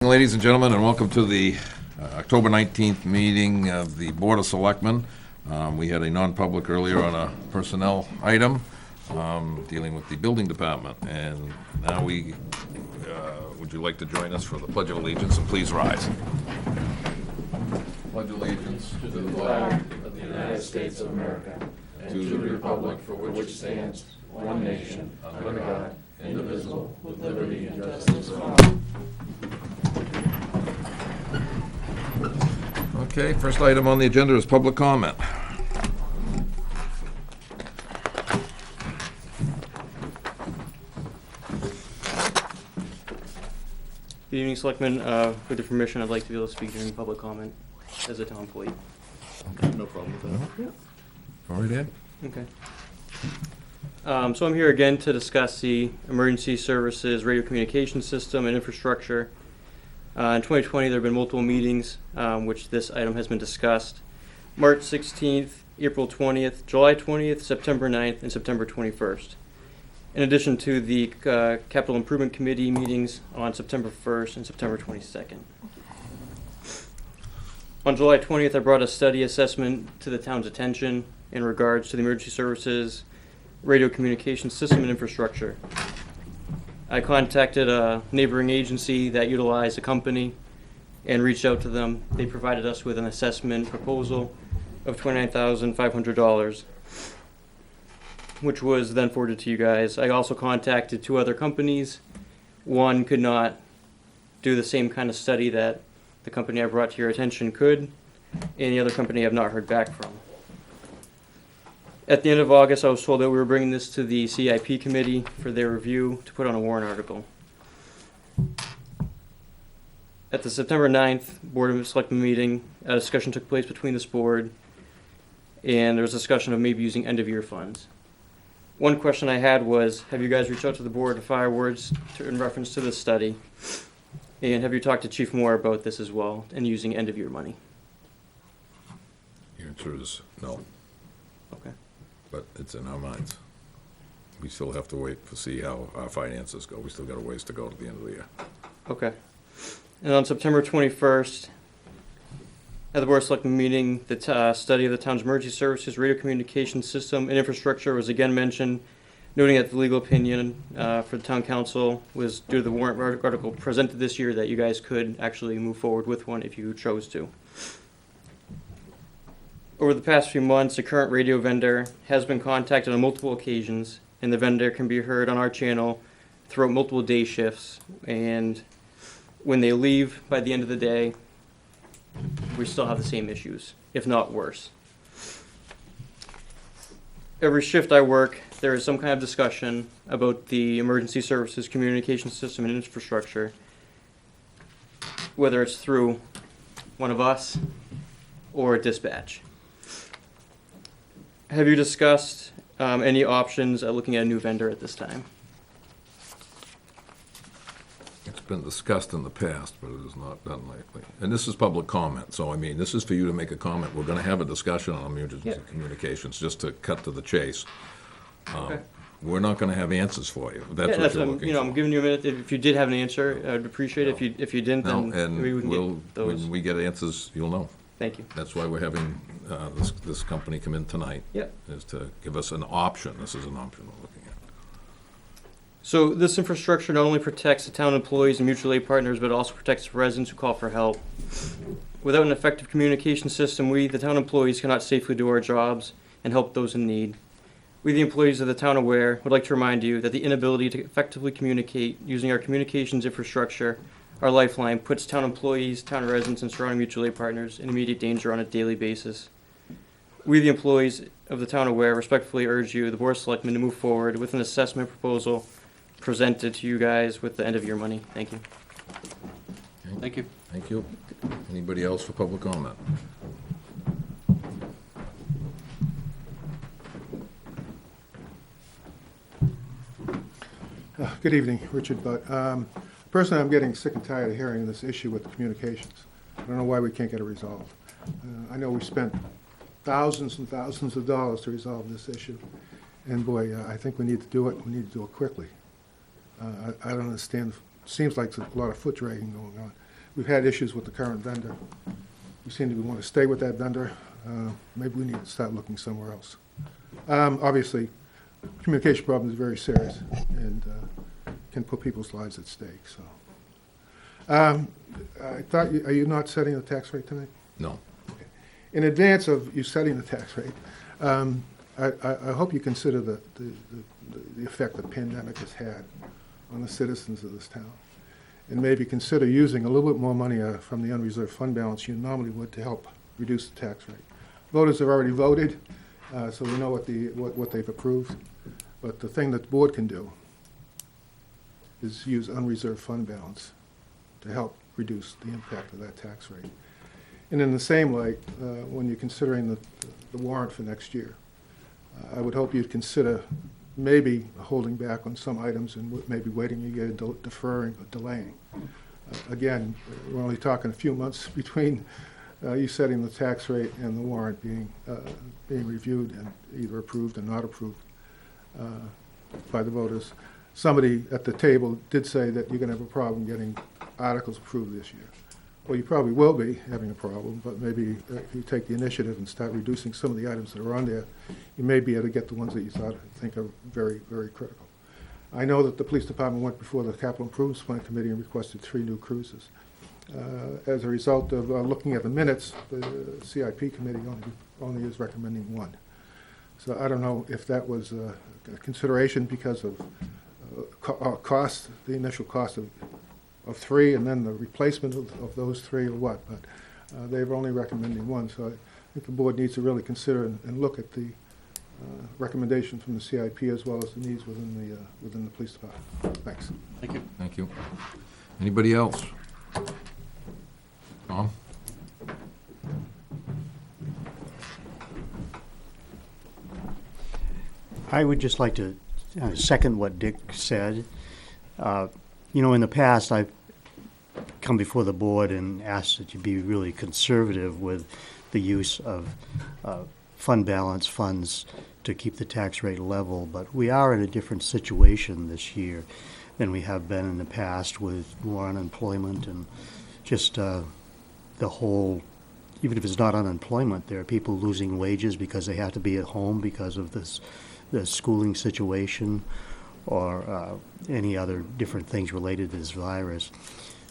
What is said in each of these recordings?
Ladies and gentlemen, and welcome to the October 19th meeting of the Board of Selectmen. We had a non-public earlier on a personnel item dealing with the building department. And now would you like to join us for the Pledge of Allegiance? And please rise. Pledge allegiance to the flag of the United States of America and to the republic for which it stands, one nation, under God, indivisible, with liberty and justice for all. Okay, first item on the agenda is public comment. Good evening, Selectmen. With your permission, I'd like to be able to speak during public comment as a town employee. No problem with that. All right, Ed? Okay. So I'm here again to discuss the emergency services radio communication system and infrastructure. In 2020, there have been multiple meetings which this item has been discussed. March 16th, April 20th, July 20th, September 9th, and September 21st. In addition to the Capital Improvement Committee meetings on September 1st and September 22nd. On July 20th, I brought a study assessment to the town's attention in regards to the emergency services, radio communication system, and infrastructure. I contacted a neighboring agency that utilized a company and reached out to them. They provided us with an assessment proposal of $29,500, which was then forwarded to you guys. I also contacted two other companies. One could not do the same kind of study that the company I brought to your attention could, and the other company I have not heard back from. At the end of August, I was told that we were bringing this to the CIP committee for their review to put on a warrant article. At the September 9th Board of Selectmen meeting, a discussion took place between this board, and there was discussion of maybe using end-of-year funds. One question I had was, have you guys reached out to the board to fire words in reference to this study? And have you talked to Chief Moore about this as well, and using end-of-year money? The answer is no, Okay. but it's in our minds. We still have to wait to see how our finances go. We still got a ways to go to the end of the year. Okay. And on September 21st, at the Board of Selectmen meeting, the study of the town's emergency services, radio communication system, and infrastructure was again mentioned, noting that the legal opinion for the town council was due to the warrant article presented this year that you guys could actually move forward with one if you chose to. Over the past few months, the current radio vendor has been contacted on multiple occasions, and the vendor can be heard on our channel throughout multiple day shifts. And when they leave by the end of the day, we still have the same issues, if not worse. Every shift I work, there is some kind of discussion about the emergency services communication system and infrastructure, whether it's through one of us or dispatch. Have you discussed any options at looking at a new vendor at this time? It's been discussed in the past, but it is not done lately. And this is public comment, so I mean, this is for you to make a comment. We're gonna have a discussion on emergency communications, just to cut to the chase. Okay. We're not gonna have answers for you. That's Yeah, what you're looking for. I'm giving you a minute. If you did have an answer, I'd appreciate it. If you didn't, No, then and maybe we can get those. when we get answers, you'll know. Thank you. That's why we're having this company come in tonight. Yep. Is to give us an option. This is an option we're looking at. So this infrastructure not only protects the town employees and mutual aid partners, but also protects residents who call for help. Without an effective communication system, we, the town employees, cannot safely do our jobs and help those in need. We, the employees of the town of Ware, would like to remind you that the inability to effectively communicate using our communications infrastructure, our lifeline, puts town employees, town residents, and surrounding mutual aid partners in immediate danger on a daily basis. We, the employees of the town of Ware, respectfully urge you, the Board of Selectmen, to move forward with an assessment proposal presented to you guys with the end-of-year money. Thank you. Okay. Thank you. Thank you. Anybody else for public comment? Good evening, Richard Butt. Personally, I'm getting sick and tired of hearing this issue with the communications. I don't know why we can't get it resolved. I know we spent thousands and thousands of dollars to resolve this issue, and boy, I think we need to do it. We need to do it quickly. I don't understand. Seems like there's a lot of foot dragging going on. we've had issues with the current vendor. We seem to want to stay with that vendor. Maybe we need to start looking somewhere else. Obviously, communication problem is very serious and can put people's lives at stake, so. I thought, are you not setting the tax rate tonight? No. In advance of you setting the tax rate, I hope you consider the effect the pandemic has had on the citizens of this town. And maybe consider using a little bit more money from the unreserved fund balance you normally would to help reduce the tax rate. Voters have already voted, so we know what they've approved. But the thing that the board can do is use unreserved fund balance to help reduce the impact of that tax rate. And in the same light, when you're considering the warrant for next year, I would hope you'd consider maybe holding back on some items and maybe waiting a year, deferring or delaying. Again, we're only talking a few months between you setting the tax rate and the warrant being reviewed and either approved or not approved by the voters. Somebody at the table did say that you're going to have a problem getting articles approved this year. Well, you probably will be having a problem, but maybe if you take the initiative and start reducing some of the items that are on there, you may be able to get the ones that you think are very, very critical. I know that the police department went before the Capital Improvements Plan Committee and requested 3 new cruisers. As a result of looking at the minutes, the CIP committee only is recommending 1. So I don't know if that was a consideration because of cost, the initial cost of 3 and then the replacement of those 3 or what, but they're only recommending 1. So I think the board needs to really consider and look at the recommendation from the CIP as well as the needs within the police department. Thanks. Thank you. Thank you. Anybody else? Tom? I would just like to second what Dick said. You know, in the past, I've come before the board and asked that you be really conservative with the use of fund balance funds to keep the tax rate level, but we are in a different situation this year than we have been in the past with more unemployment and just the whole, even if it's not unemployment, there are people losing wages because they have to be at home because of the schooling situation or any other different things related to this virus.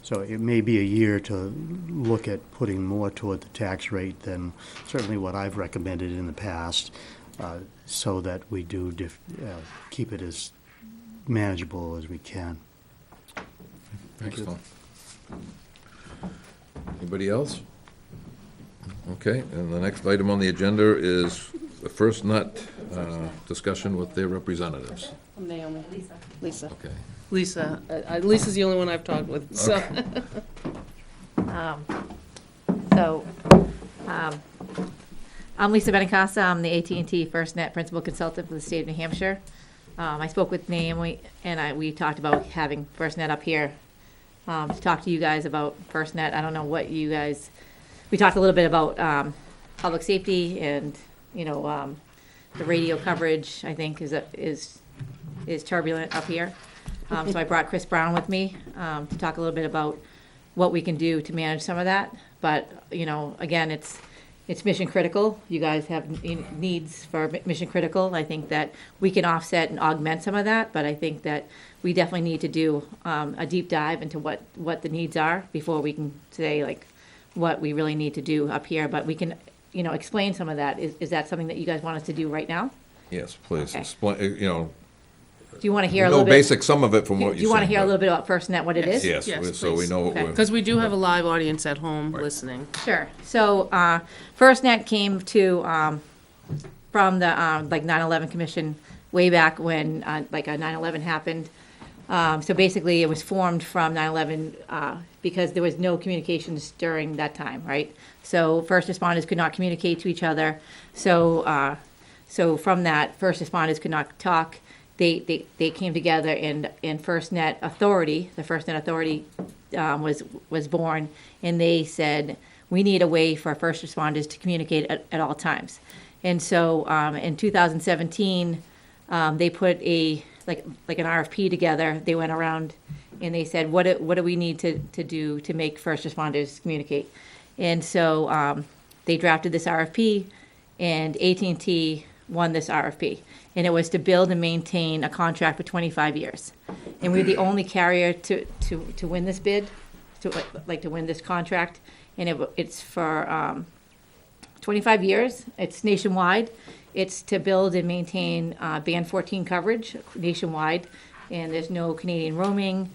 So it may be a year to look at putting more toward the tax rate than certainly what I've recommended in the past, so that we do keep it as manageable as we can. Thanks, Tom. Anybody else? Okay, and the next item on the agenda is the First Nut discussion with their representatives. I'm Naomi. Lisa. Okay. Lisa. Lisa's the only one I've talked with, so. I'm Lisa Benincasa. I'm the AT&T FirstNet Principal Consultant for the state of New Hampshire. I spoke with Naomi, and we talked about having FirstNet up here to talk to you guys about FirstNet. I don't know what you guys, we talked a little bit about public safety and, you know, the radio coverage, I think, is turbulent up here. So I brought Chris Brown with me to talk a little bit about what we can do to manage some of that. But, you know, again, it's mission critical. You guys have needs for mission critical. I think that we can offset and augment some of that, but I think that we definitely need to do a deep dive into what the needs are before we can say, like, what we really need to do up here. But we can, you know, explain some of that. Is that something that you guys want us to do right now? Yes, please. Okay. Explain, you know, Do you want to hear a know little bit? basic, some of it from what Do you you want to said, hear a but- little bit about FirstNet, what it is? Yes, Yes, so we please. know what Okay. we're. Because we do have a live audience at home Right. listening. Sure. So FirstNet came to from the like 9/11 Commission way back when like a 9/11 happened. So basically, it was formed from 9/11 because there was no communications during that time, right? So first responders could not communicate to each other. So from that, first responders could not talk. They came together, and FirstNet Authority, the FirstNet Authority, was born, and they said we need a way for first responders to communicate at all times. And so in 2017, they put like an RFP together. They went around and they said, what do we need to do to make first responders communicate? And so they drafted this RFP, and AT&T won this RFP. And it was to build and maintain a contract for 25 years. And we're the only carrier to win this bid, to win this contract. And it's for 25 years. It's nationwide. It's to build and maintain Band 14 coverage nationwide. And there's no Canadian roaming.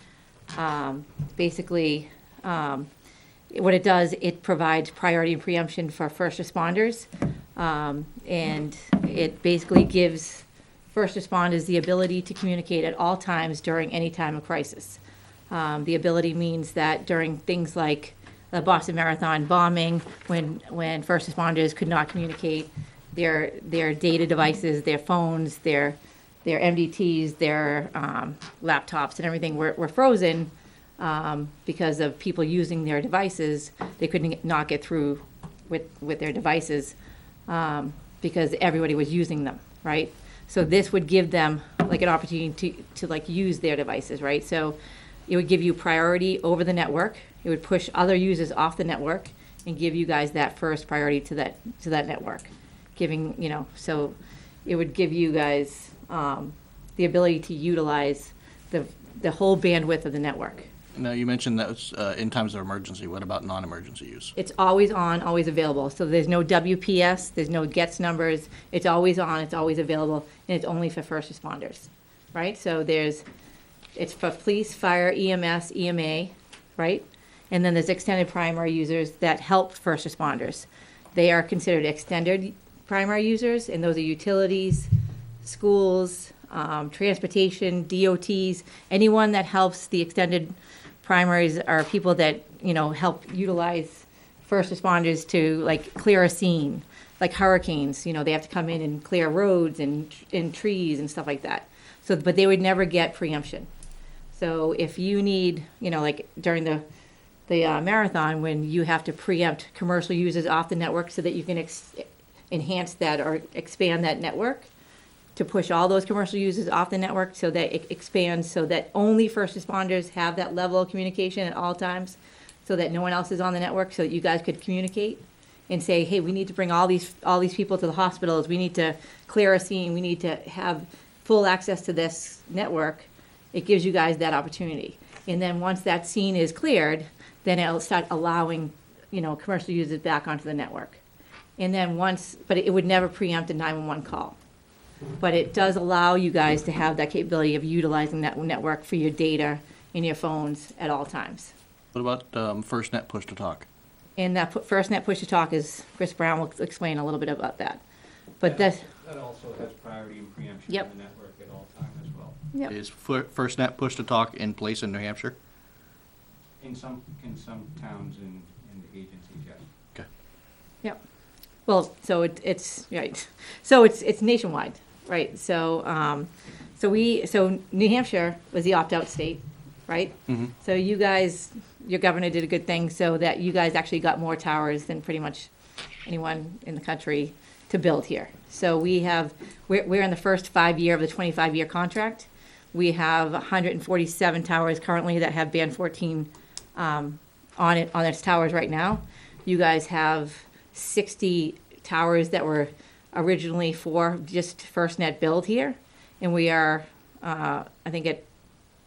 Basically, what it does, it provides priority and preemption for first responders. And it basically gives first responders the ability to communicate at all times during any time of crisis. The ability means that during things like the Boston Marathon bombing, when first responders could not communicate, their data devices, their phones, their MDTs, their laptops and everything were frozen because of people using their devices. They could not get through with their devices because everybody was using them, right? So this would give them like an opportunity to like use their devices, right? So it would give you priority over the network. It would push other users off the network and give you guys that first priority to that network. Giving, so it would give you guys the ability to utilize the whole bandwidth of the network. Now, you mentioned that was in times of emergency. What about non-emergency use? It's always on, always available. So there's no WPS, there's no gets numbers. It's always on, it's always available, and it's only for first responders, right? So it's for police, fire, EMS, EMA, right? And then there's extended primary users that help first responders. They are considered extended primary users, and those are utilities, schools, transportation, DOTs, anyone that helps the extended primaries are people that, help utilize first responders to like clear a scene, like hurricanes, they have to come in and clear roads and trees and stuff like that. So, but they would never get preemption. So if you need, like during the marathon, when you have to preempt commercial users off the network so that you can enhance that or expand that network, to push all those commercial users off the network so that it expands, so that only first responders have that level of communication at all times, so that no one else is on the network, so that you guys could communicate and say, hey, we need to bring all these people to the hospitals, we need to clear a scene, we need to have full access to this network. It gives you guys that opportunity. And then once that scene is cleared, then it'll start allowing, commercial users back onto the network. And then but it would never preempt a 911 call. But it does allow you guys to have that capability of utilizing that network for your data in your phones at all times. What about FirstNet push to talk? And that FirstNet push to talk is, Chris Brown will explain a little bit about that. But That also has priority and preemption Yep. in the network at all times as well. Yep. Is FirstNet push to talk in place in New Hampshire? In some towns in the agencies, yes. Okay. Yep. Well, so it's right. So it's nationwide, right? So so New Hampshire was the opt-out state, right? Mhm. So you guys, your governor did a good thing so that you guys actually got more towers than pretty much anyone in the country to build here. So we're in the first 5 year of the 25-year contract. We have 147 towers currently that have band 14 on its towers right now. You guys have 60 towers that were originally for just FirstNet build here, and we are, I think, at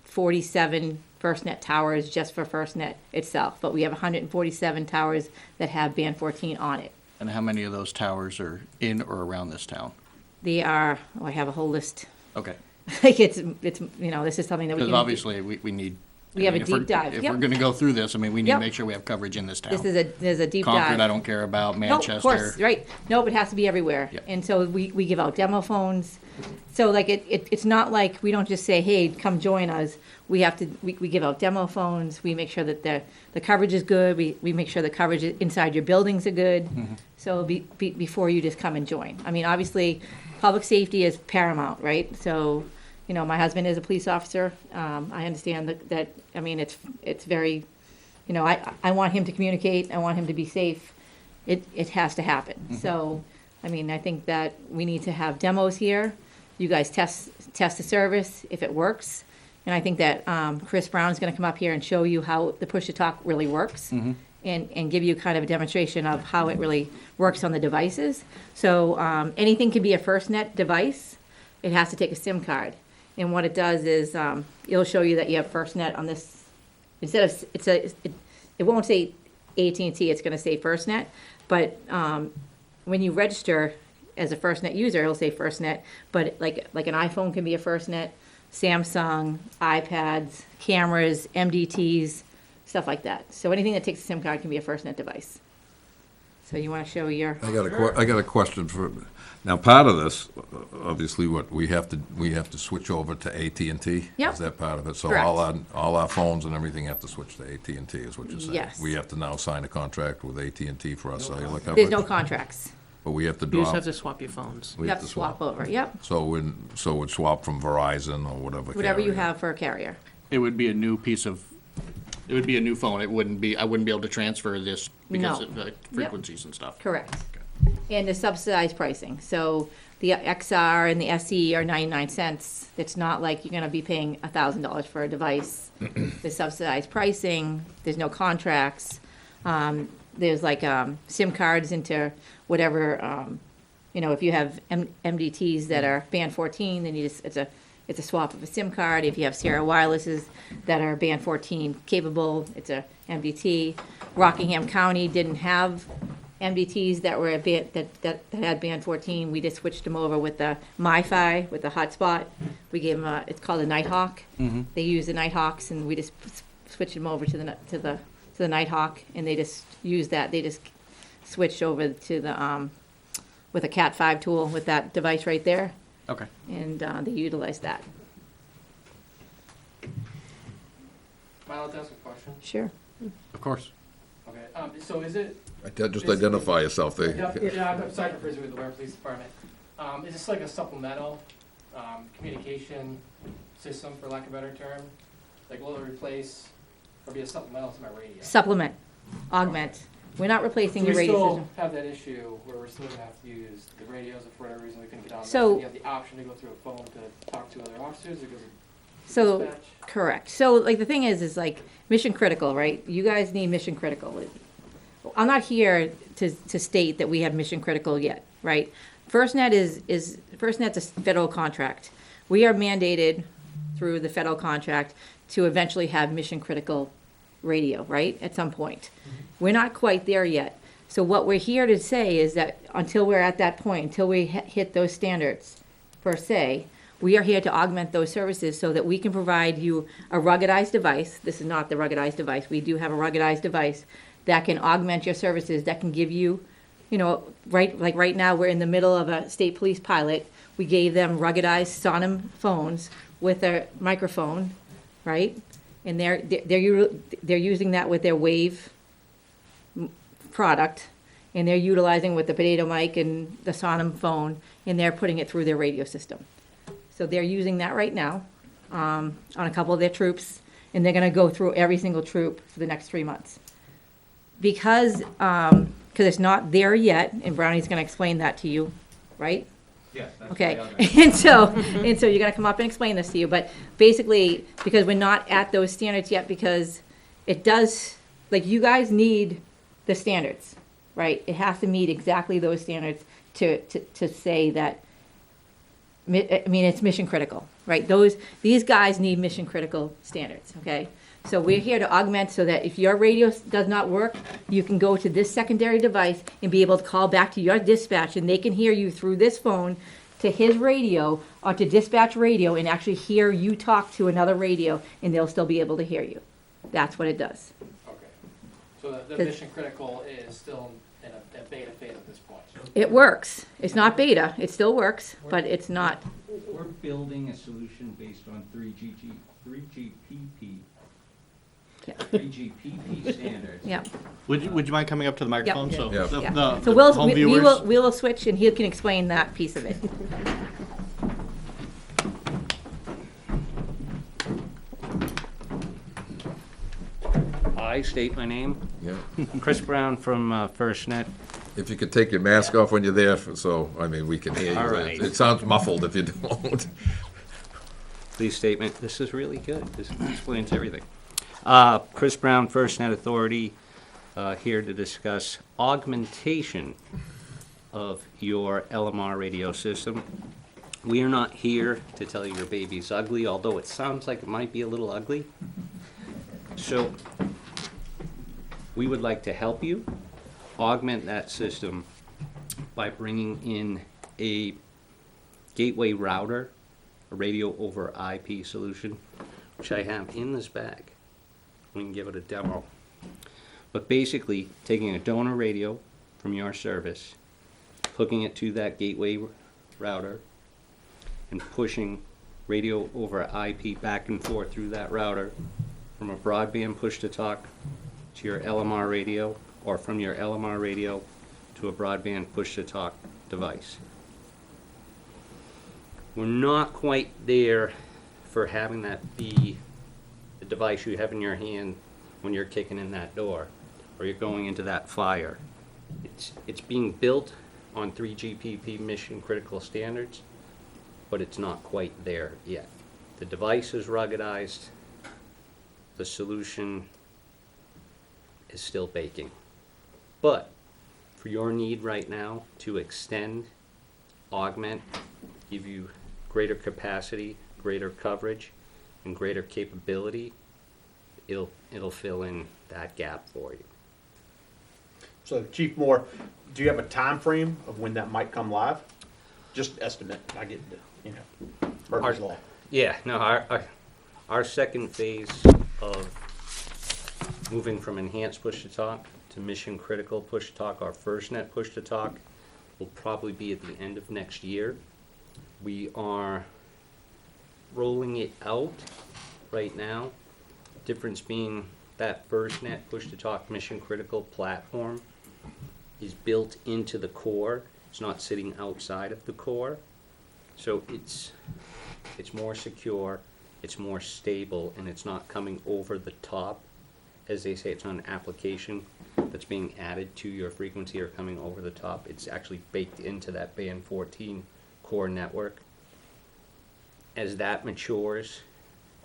47 FirstNet towers just for FirstNet itself, but we have 147 towers that have band 14 on it. And how many of those towers are in or around this town? They are, I have a whole list. Okay. Like it's this is something that we Because can. obviously, we need. We have a if we're- deep dive. If Yep. we're going to go through this, we need to Yep. make sure we have coverage in this town. There's a deep Concord, dive. I don't care about, No, Manchester. of course, right. Nope, it has to be everywhere. Yep. And so we give out demo phones. So like it's not like we don't just say, hey, come join us. We have to, we give out demo phones. We make sure that the coverage is good. We make sure the coverage inside your buildings are good. Mm-hmm. So before you just come and join. I mean, obviously, public safety is paramount, right? So, my husband is a police officer. I understand that, I mean, it's very, I want him to communicate. I want him to be safe. It has to happen. Mm-hmm. So, I mean, I think that we need to have demos here you guys test the service, if it works. And I think that Chris Brown's gonna come up here and show you how the push-to-talk really works. And give you kind of a demonstration of how it really works on the devices. So anything can be a FirstNet device. It has to take a SIM card. And what it does is it'll show you that you have FirstNet on this. Instead of it won't say AT&T. It's going to say FirstNet. But when you register as a FirstNet user, it'll say FirstNet. But like an iPhone can be a FirstNet, Samsung, iPads, cameras, MDTs, stuff like that. So anything that takes a SIM card can be a FirstNet device. So you want to show your... I got a question for, now, part of this, obviously, what, we have to switch over to AT&T? Yep. Is that part of it? So Correct. all our phones and everything have to switch to AT&T, is what you're saying? Yes. We have to now sign a contract with AT&T for our cellular coverage? There's no contracts. But we have to You just drop, have to swap your phones. we You have to swap over. Yep. So we'd swap from Verizon or whatever Whatever you carrier. have for a carrier. It would be a new phone. I wouldn't be able to transfer this because No. of the frequencies and stuff. Correct. And the subsidized pricing. So the XR and the SE are 99 cents. It's not like you're gonna be paying $1,000 for a device. The subsidized pricing, there's no contracts. There's like SIM cards into whatever, if you have MDTs that are band 14, then it's a swap of a SIM card. If you have Sierra Wirelesses that are band 14 capable, it's a MDT. Rockingham County didn't have MDTs that were that had band 14. We just switched them over with the MiFi, with the hotspot. We gave them it's called a Nighthawk. They use the Nighthawks, and we just switched them over to the Nighthawk, and they just use that. They just switched over to the with a Cat 5 tool with that device right there, Okay. and they utilize that. Am I allowed to ask a question? Sure. Of course. Okay, so is it... Just identify yourself there. Yeah, I'm Sergeant Frizzy with the Ware Police Department. Is this like a supplemental communication system, for lack of a better term? Like, will it replace or be a supplemental to my radio? Supplement, augment. We're not replacing Do your we radio still system. have that issue where we're still gonna have to use the radios if for whatever reason we couldn't get on this? So- You have the option to go through a phone to talk to other officers or goes to So, dispatch? correct. So, like, the thing is like, mission critical, right? You guys need mission critical. I'm not here to state that we have mission critical yet, right? FirstNet's a federal contract. We are mandated through the federal contract to eventually have mission critical radio, right? At some point. We're not quite there yet. So what we're here to say is that until we're at that point, until we hit those standards, per se, we are here to augment those services so that we can provide you a ruggedized device. This is not the ruggedized device. We do have a ruggedized device that can augment your services, that can give you, right now, we're in the middle of a state police pilot. We gave them ruggedized Sonim phones with a microphone, right? And they're using that with their Wave product, and they're utilizing with the potato mic and the Sonim phone, and they're putting it through their radio system. So they're using that right now on a couple of their troops, and they're going to go through every single troop for the next 3 months. Because it's not there yet, and Brownie's going to explain that to you, right? Yes, that's Okay, the other. and so you're gonna come up and explain this to you, but basically, because we're not at those standards yet, because it does, like, you guys need the standards, right? It has to meet exactly those standards to say that, it's mission critical, right? These guys need mission critical standards, okay? So we're here to augment so that if your radio does not work, you can go to this secondary device and be able to call back to your dispatch, and they can hear you through this phone to his radio or to dispatch radio and actually hear you talk to another radio, and they'll still be able to hear you. That's what it does. Okay. So the mission critical is still in a beta phase at this point? It works. It's not beta. It still works, but it's not. We're building a solution based on 3GPP. Yeah. 3GPP standards. Yeah. Would you mind coming up to the microphone? So Yeah. the- Yeah. the- So the home we viewers. will switch, and he can explain that piece of it. I state my name, Yeah. Chris Brown from FirstNet. If you could take your mask off when you're there, so, I mean, we can hear you. All right. It sounds muffled if you don't. Please statement, this is really good. This explains everything. Chris Brown, FirstNet Authority, here to discuss augmentation of your LMR radio system. We are not here to tell you your baby's ugly, although it sounds like it might be a little ugly. So we would like to help you augment that system by bringing in a gateway router, a radio over IP solution, which I have in this bag. We can give it a demo. But basically, taking a donor radio from your service, hooking it to that gateway router, and pushing radio over IP back and forth through that router from a broadband push-to-talk to your LMR radio, or from your LMR radio to a broadband push-to-talk device. We're not quite there for having that be the device you have in your hand when you're kicking in that door or you're going into that fire. It's being built on 3GPP mission critical standards, but it's not quite there yet. The device is ruggedized. The solution is still baking. But for your need right now to extend, augment, give you greater capacity, greater coverage, and greater capability, it'll fill in that gap for you. So Chief Moore, do you have a time frame of when that might come live? Just estimate. I get the, Murphy's Law. Yeah, no, our second phase of moving from enhanced push-to-talk to mission-critical push-to-talk, our FirstNet push-to-talk, will probably be at the end of next year. We are rolling it out right now. Difference being that FirstNet push-to-talk mission-critical platform is built into the core. It's not sitting outside of the core. So it's more secure, it's more stable, and it's not coming over the top. As they say, it's not an application that's being added to your frequency or coming over the top. It's actually baked into that band 14 core network. As that matures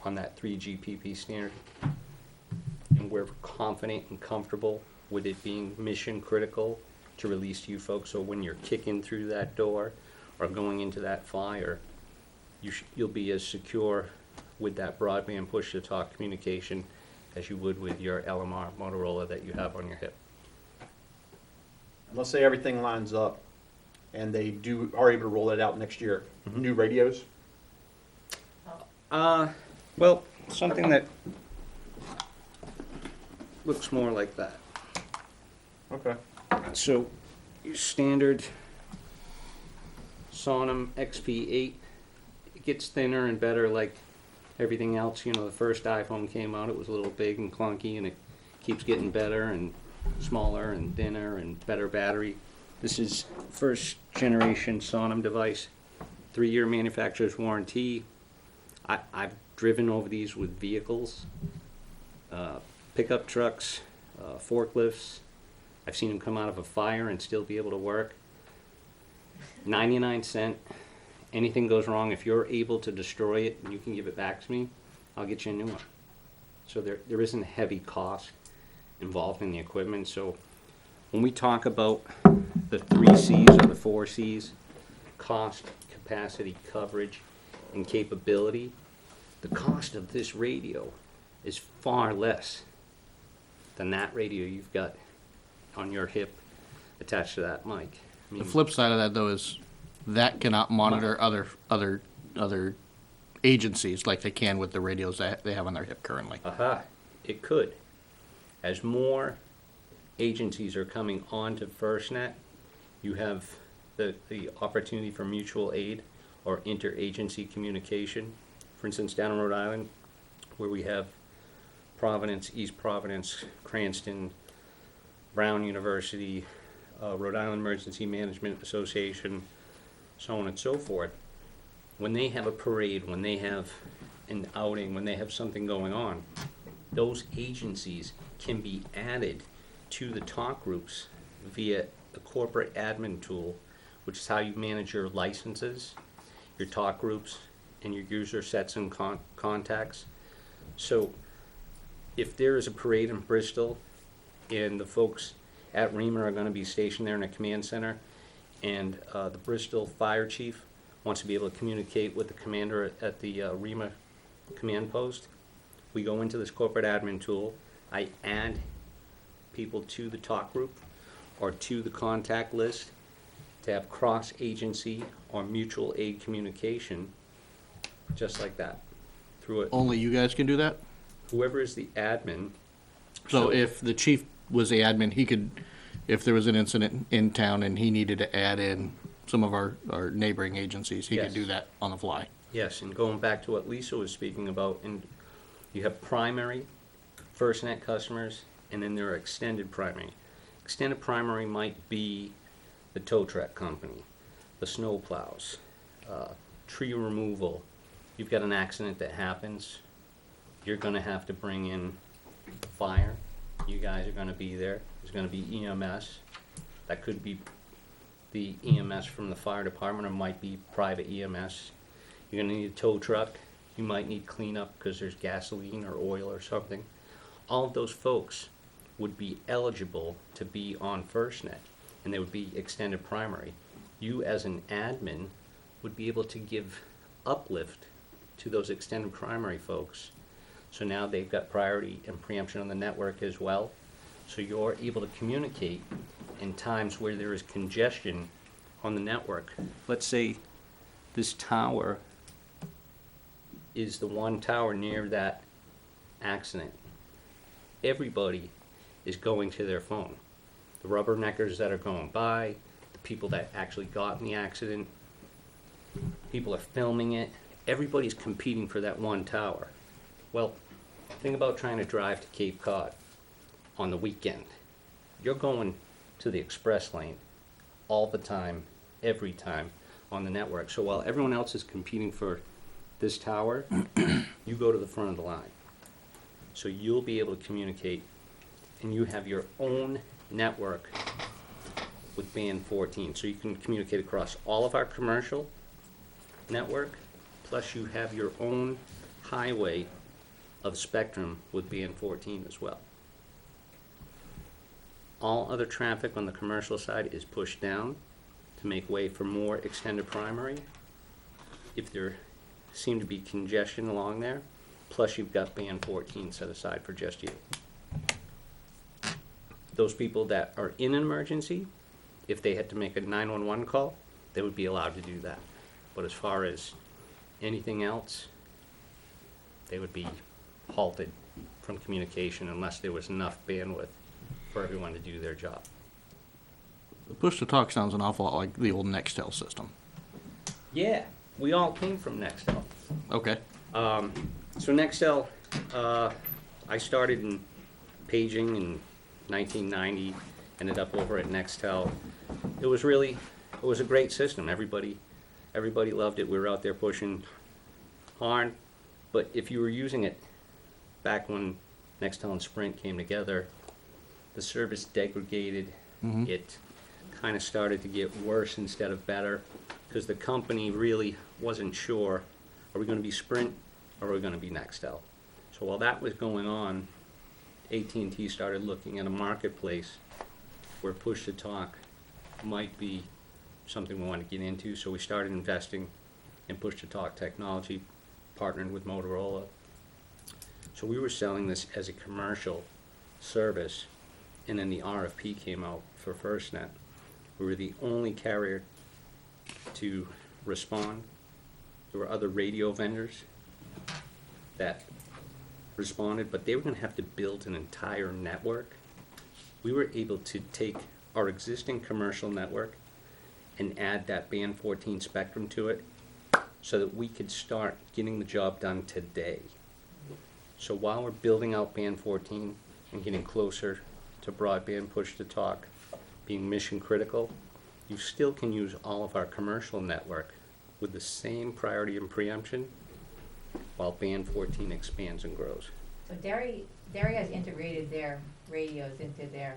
on that 3GPP standard, and we're confident and comfortable with it being mission critical to release to you folks, so when you're kicking through that door or going into that fire, you'll be as secure with that broadband push-to-talk communication as you would with your LMR Motorola that you have on your hip. And let's say everything lines up and they are able to roll it out next year. New radios? Well, something that looks more like that. Okay. So, your standard Sonim XP8, it gets thinner and better like everything else. You know, the first iPhone came out, it was a little big and clunky, and it keeps getting better and smaller and thinner and better battery. This is first generation Sonim device, 3-year manufacturer's warranty. I've driven over these with vehicles, pickup trucks, forklifts. I've seen them come out of a fire and still be able to work. 99 cents. Anything goes wrong, if you're able to destroy it and you can give it back to me, I'll get you a new one. So there isn't heavy cost involved in the equipment. So when we talk about the 3 C's or the 4 C's, cost, capacity, coverage, and capability, the cost of this radio is far less than that radio you've got on your hip attached to that mic. I mean, The flip side of that, though, is that cannot monitor other agencies like they can with the radios that they have on their hip currently. It could. As more agencies are coming onto FirstNet, you have the opportunity for mutual aid or interagency communication. For instance, down in Rhode Island, where we have Providence, East Providence, Cranston, Brown University, Rhode Island Emergency Management Association, so on and so forth. When they have a parade, when they have an outing, when they have something going on, those agencies can be added to the talk groups via the corporate admin tool, which is how you manage your licenses, your talk groups, and your user sets and contacts. So if there is a parade in Bristol and the folks at REMA are going to be stationed there in a command center, and the Bristol fire chief wants to be able to communicate with the commander at the REMA command post, we go into this corporate admin tool. I add people to the talk group or to the contact list to have cross-agency or mutual aid communication, just like that, through it. Only you guys can do that? Whoever is the admin. So if the chief was the admin, he could, if there was an incident in town and he needed to add in some of our neighboring agencies, he could Yes. do that on the fly. Yes, and going back to what Lisa was speaking about, and you have primary, FirstNet customers, and then there are extended primary. Extended primary might be the tow truck company, the snow plows, tree removal. You've got an accident that happens, you're gonna have to bring in fire. You guys are gonna be there. There's gonna be EMS. That could be the EMS from the fire department, or might be private EMS. You're gonna need a tow truck. You might need cleanup because there's gasoline or oil or something. All of those folks would be eligible to be on FirstNet, and they would be extended primary. You as an admin would be able to give uplift to those extended primary folks. So now they've got priority and preemption on the network as well. So you're able to communicate in times where there is congestion on the network. Let's say this tower is the one tower near that accident. Everybody is going to their phone. The rubberneckers that are going by, the people that actually got in the accident, people are filming it. Everybody's competing for that one tower. Well, think about trying to drive to Cape Cod on the weekend. You're going to the express lane all the time, every time on the network. So while everyone else is competing for this tower, you go to the front of the line. So you'll be able to communicate, and you have your own network with band 14. So you can communicate across all of our commercial network, plus you have your own highway of spectrum with band 14 as well. All other traffic on the commercial side is pushed down to make way for more extended primary. If there seem to be congestion along there, plus you've got band 14 set aside for just you. Those people that are in an emergency, if they had to make a 911 call, they would be allowed to do that. But as far as anything else, they would be halted from communication unless there was enough bandwidth for everyone to do their job. The push-to-talk sounds an awful lot like the old Nextel system. Yeah, we all came from Nextel. Okay. So Nextel, I started in paging in 1990, ended up over at Nextel. It was a great system. Everybody loved it. We were out there pushing hard. But if you were using it back when Nextel and Sprint came together, the service degraded. It kind of started to get worse instead of better because the company really wasn't sure, are we going to be Sprint or are we going to be Nextel? So while that was going on, AT&T started looking at a marketplace where push-to-talk might be something we want to get into. So we started investing in push-to-talk technology, partnering with Motorola. So we were selling this as a commercial service, and then the RFP came out for FirstNet. We were the only carrier to respond. There were other radio vendors that responded, but they were going to have to build an entire network. We were able to take our existing commercial network and add that band 14 spectrum to it so that we could start getting the job done today. So while we're building out band 14 and getting closer to broadband push-to-talk being mission critical, you still can use all of our commercial network with the same priority and preemption while band 14 expands and grows. So Derry has integrated their radios into their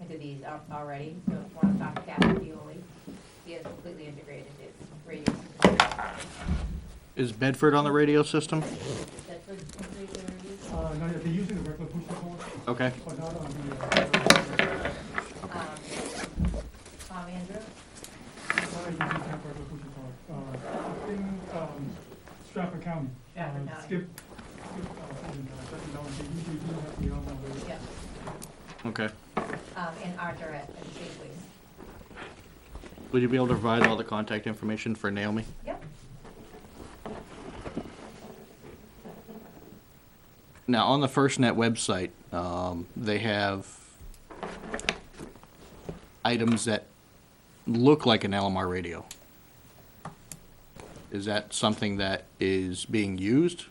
into these already, so if you want to talk to Captain Pioli, he is completely integrated, it's radio system. Is Bedford on the radio system? That's what integrated radios. No, yeah, they're using the regular push to talk, Okay. but not on Tom Andrew, not using the regular push to talk. In Stratford County. Stratford County. Skip, shutting down, they usually do have the online radio. yeah, Okay. and Arthur at Safeway. Would you be able to provide all the contact information for Naomi? Yep. Now, on the FirstNet website, they have items that look like an LMR radio. Is that something that is being used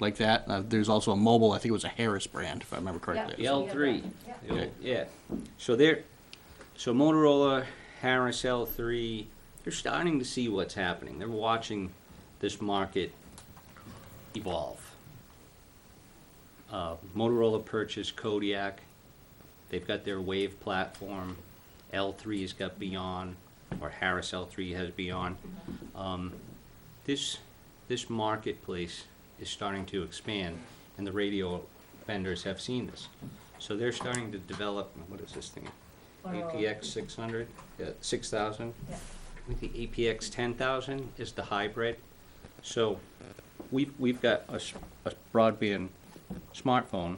like that? There's also a mobile, I think it was a Harris brand, if I remember correctly. The L3. Yeah. The old- Yeah. So Motorola, Harris L3, they're starting to see what's happening. They're watching this market evolve. Motorola purchased Kodiak. They've got their Wave platform. L3's got Beyond, or Harris L3 has Beyond. This marketplace is starting to expand, and the radio vendors have seen this. So they're starting to develop, what is this thing? APX 600, 6000. Yeah. I think the APX 10,000 is the hybrid. So we've got a broadband smartphone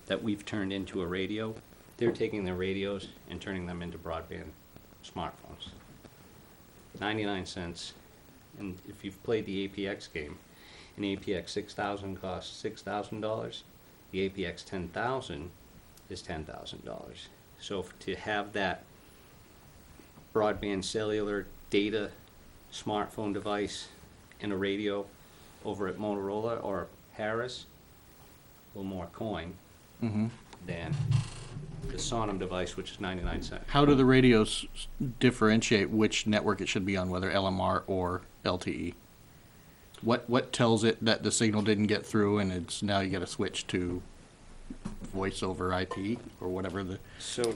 that we've turned into a radio. They're taking their radios and turning them into broadband smartphones. 99 cents. And if you've played the APX game, an APX 6000 costs $6,000. The APX 10,000 is $10,000. So to have that broadband cellular data smartphone device and a radio over at Motorola or Harris, a little more coin Mm-hmm. than the Sonum device, which is 99 cents. How do the radios differentiate which network it should be on, whether LMR or LTE? What tells it that the signal didn't get through and it's now you got to switch to voice over IP or whatever the... So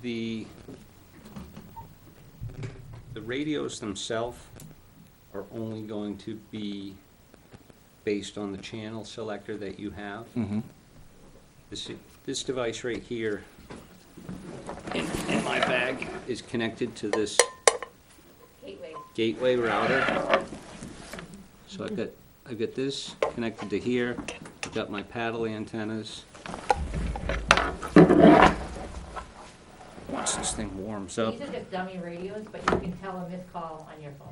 the radios themselves are only going to be based on the channel selector that you have. Mm-hmm. This device right here in my bag is connected to this gateway router. So I've got this connected to here. I've got my paddle antennas. Once this thing warms up, These are just dummy radios, but you can tell a missed call on your phone.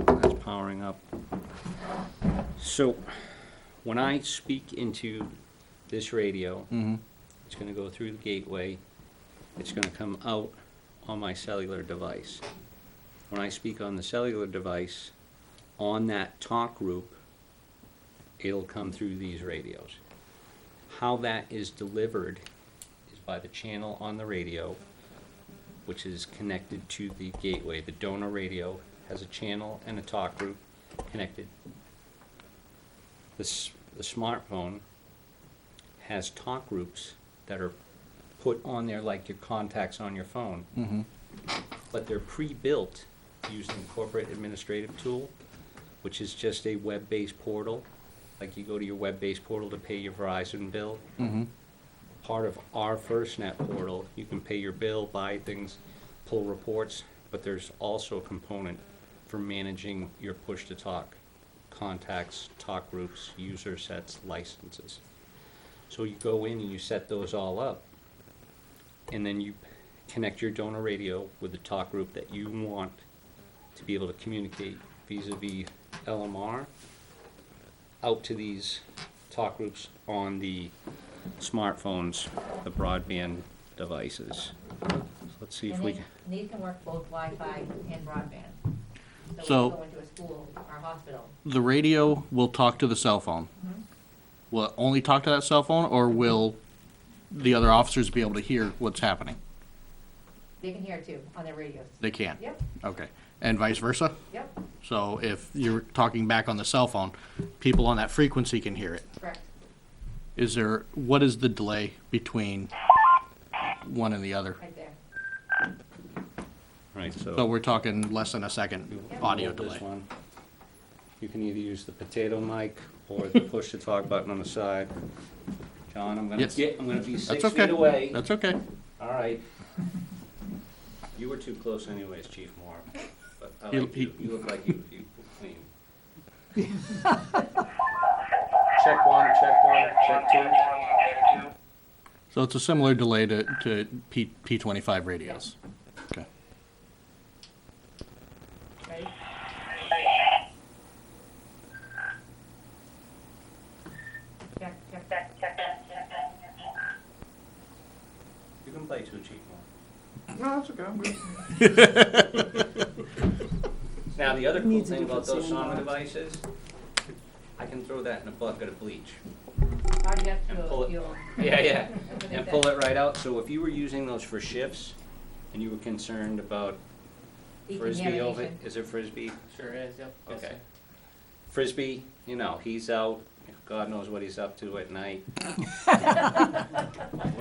that's powering up. So when I speak into this radio, Mm-hmm. it's going to go through the gateway. It's going to come out on my cellular device. When I speak on the cellular device, on that talk group, it'll come through these radios. How that is delivered is by the channel on the radio, which is connected to the gateway. The donor radio has a channel and a talk group connected. The smartphone has talk groups that are put on there like your contacts on your phone, Mm-hmm. but they're pre-built using corporate administrative tool, which is just a web-based portal. Like you go to your web-based portal to pay your Verizon bill. Mm-hmm. Part of our FirstNet portal, you can pay your bill, buy things, pull reports, but there's also a component for managing your push-to-talk contacts, talk groups, user sets, licenses. So you go in and you set those all up, and then you connect your donor radio with the talk group that you want to be able to communicate vis-a-vis LMR out to these talk groups on the smartphones, the broadband devices. So let's see if And we they- can. and these can work both Wi-Fi and broadband. So- we can go into a school or a hospital. The radio will talk to the cell phone. Mhm. Will it only talk to that cell phone, or will the other officers be able to hear what's happening? They can hear it too, on their radios. They can? Yep, Okay. And vice versa? yep, So if you're talking back on the cell phone, people on that frequency can hear it. correct. what is the delay between one and the other? Right there. Right, So we're talking less than a second audio Hold this delay. one. You can either use the potato mic or the push to talk button on the side. John, I'm Yes. gonna be 6 That's okay. feet away. That's okay. All right. You were too close anyways, Chief Moore. But I He- like you. he- You look like you clean. Check one, check one, check two. So it's a similar delay to P25 radios. Okay. Ready? Check, check. You can play too, Chief Moore. No, that's okay, I'm good. Now, the other cool thing about those sonar devices, I can throw that in a bucket of bleach. Hard enough And to pull it. fuel. Yeah, and pull it right out. So if you were using those for shifts, and you were concerned about Frisbee over, Decontamination. is it Frisbee? Sure is, yep. Yes, Okay. sir. Frisbee, you know, he's out, God knows what he's up to at night. We're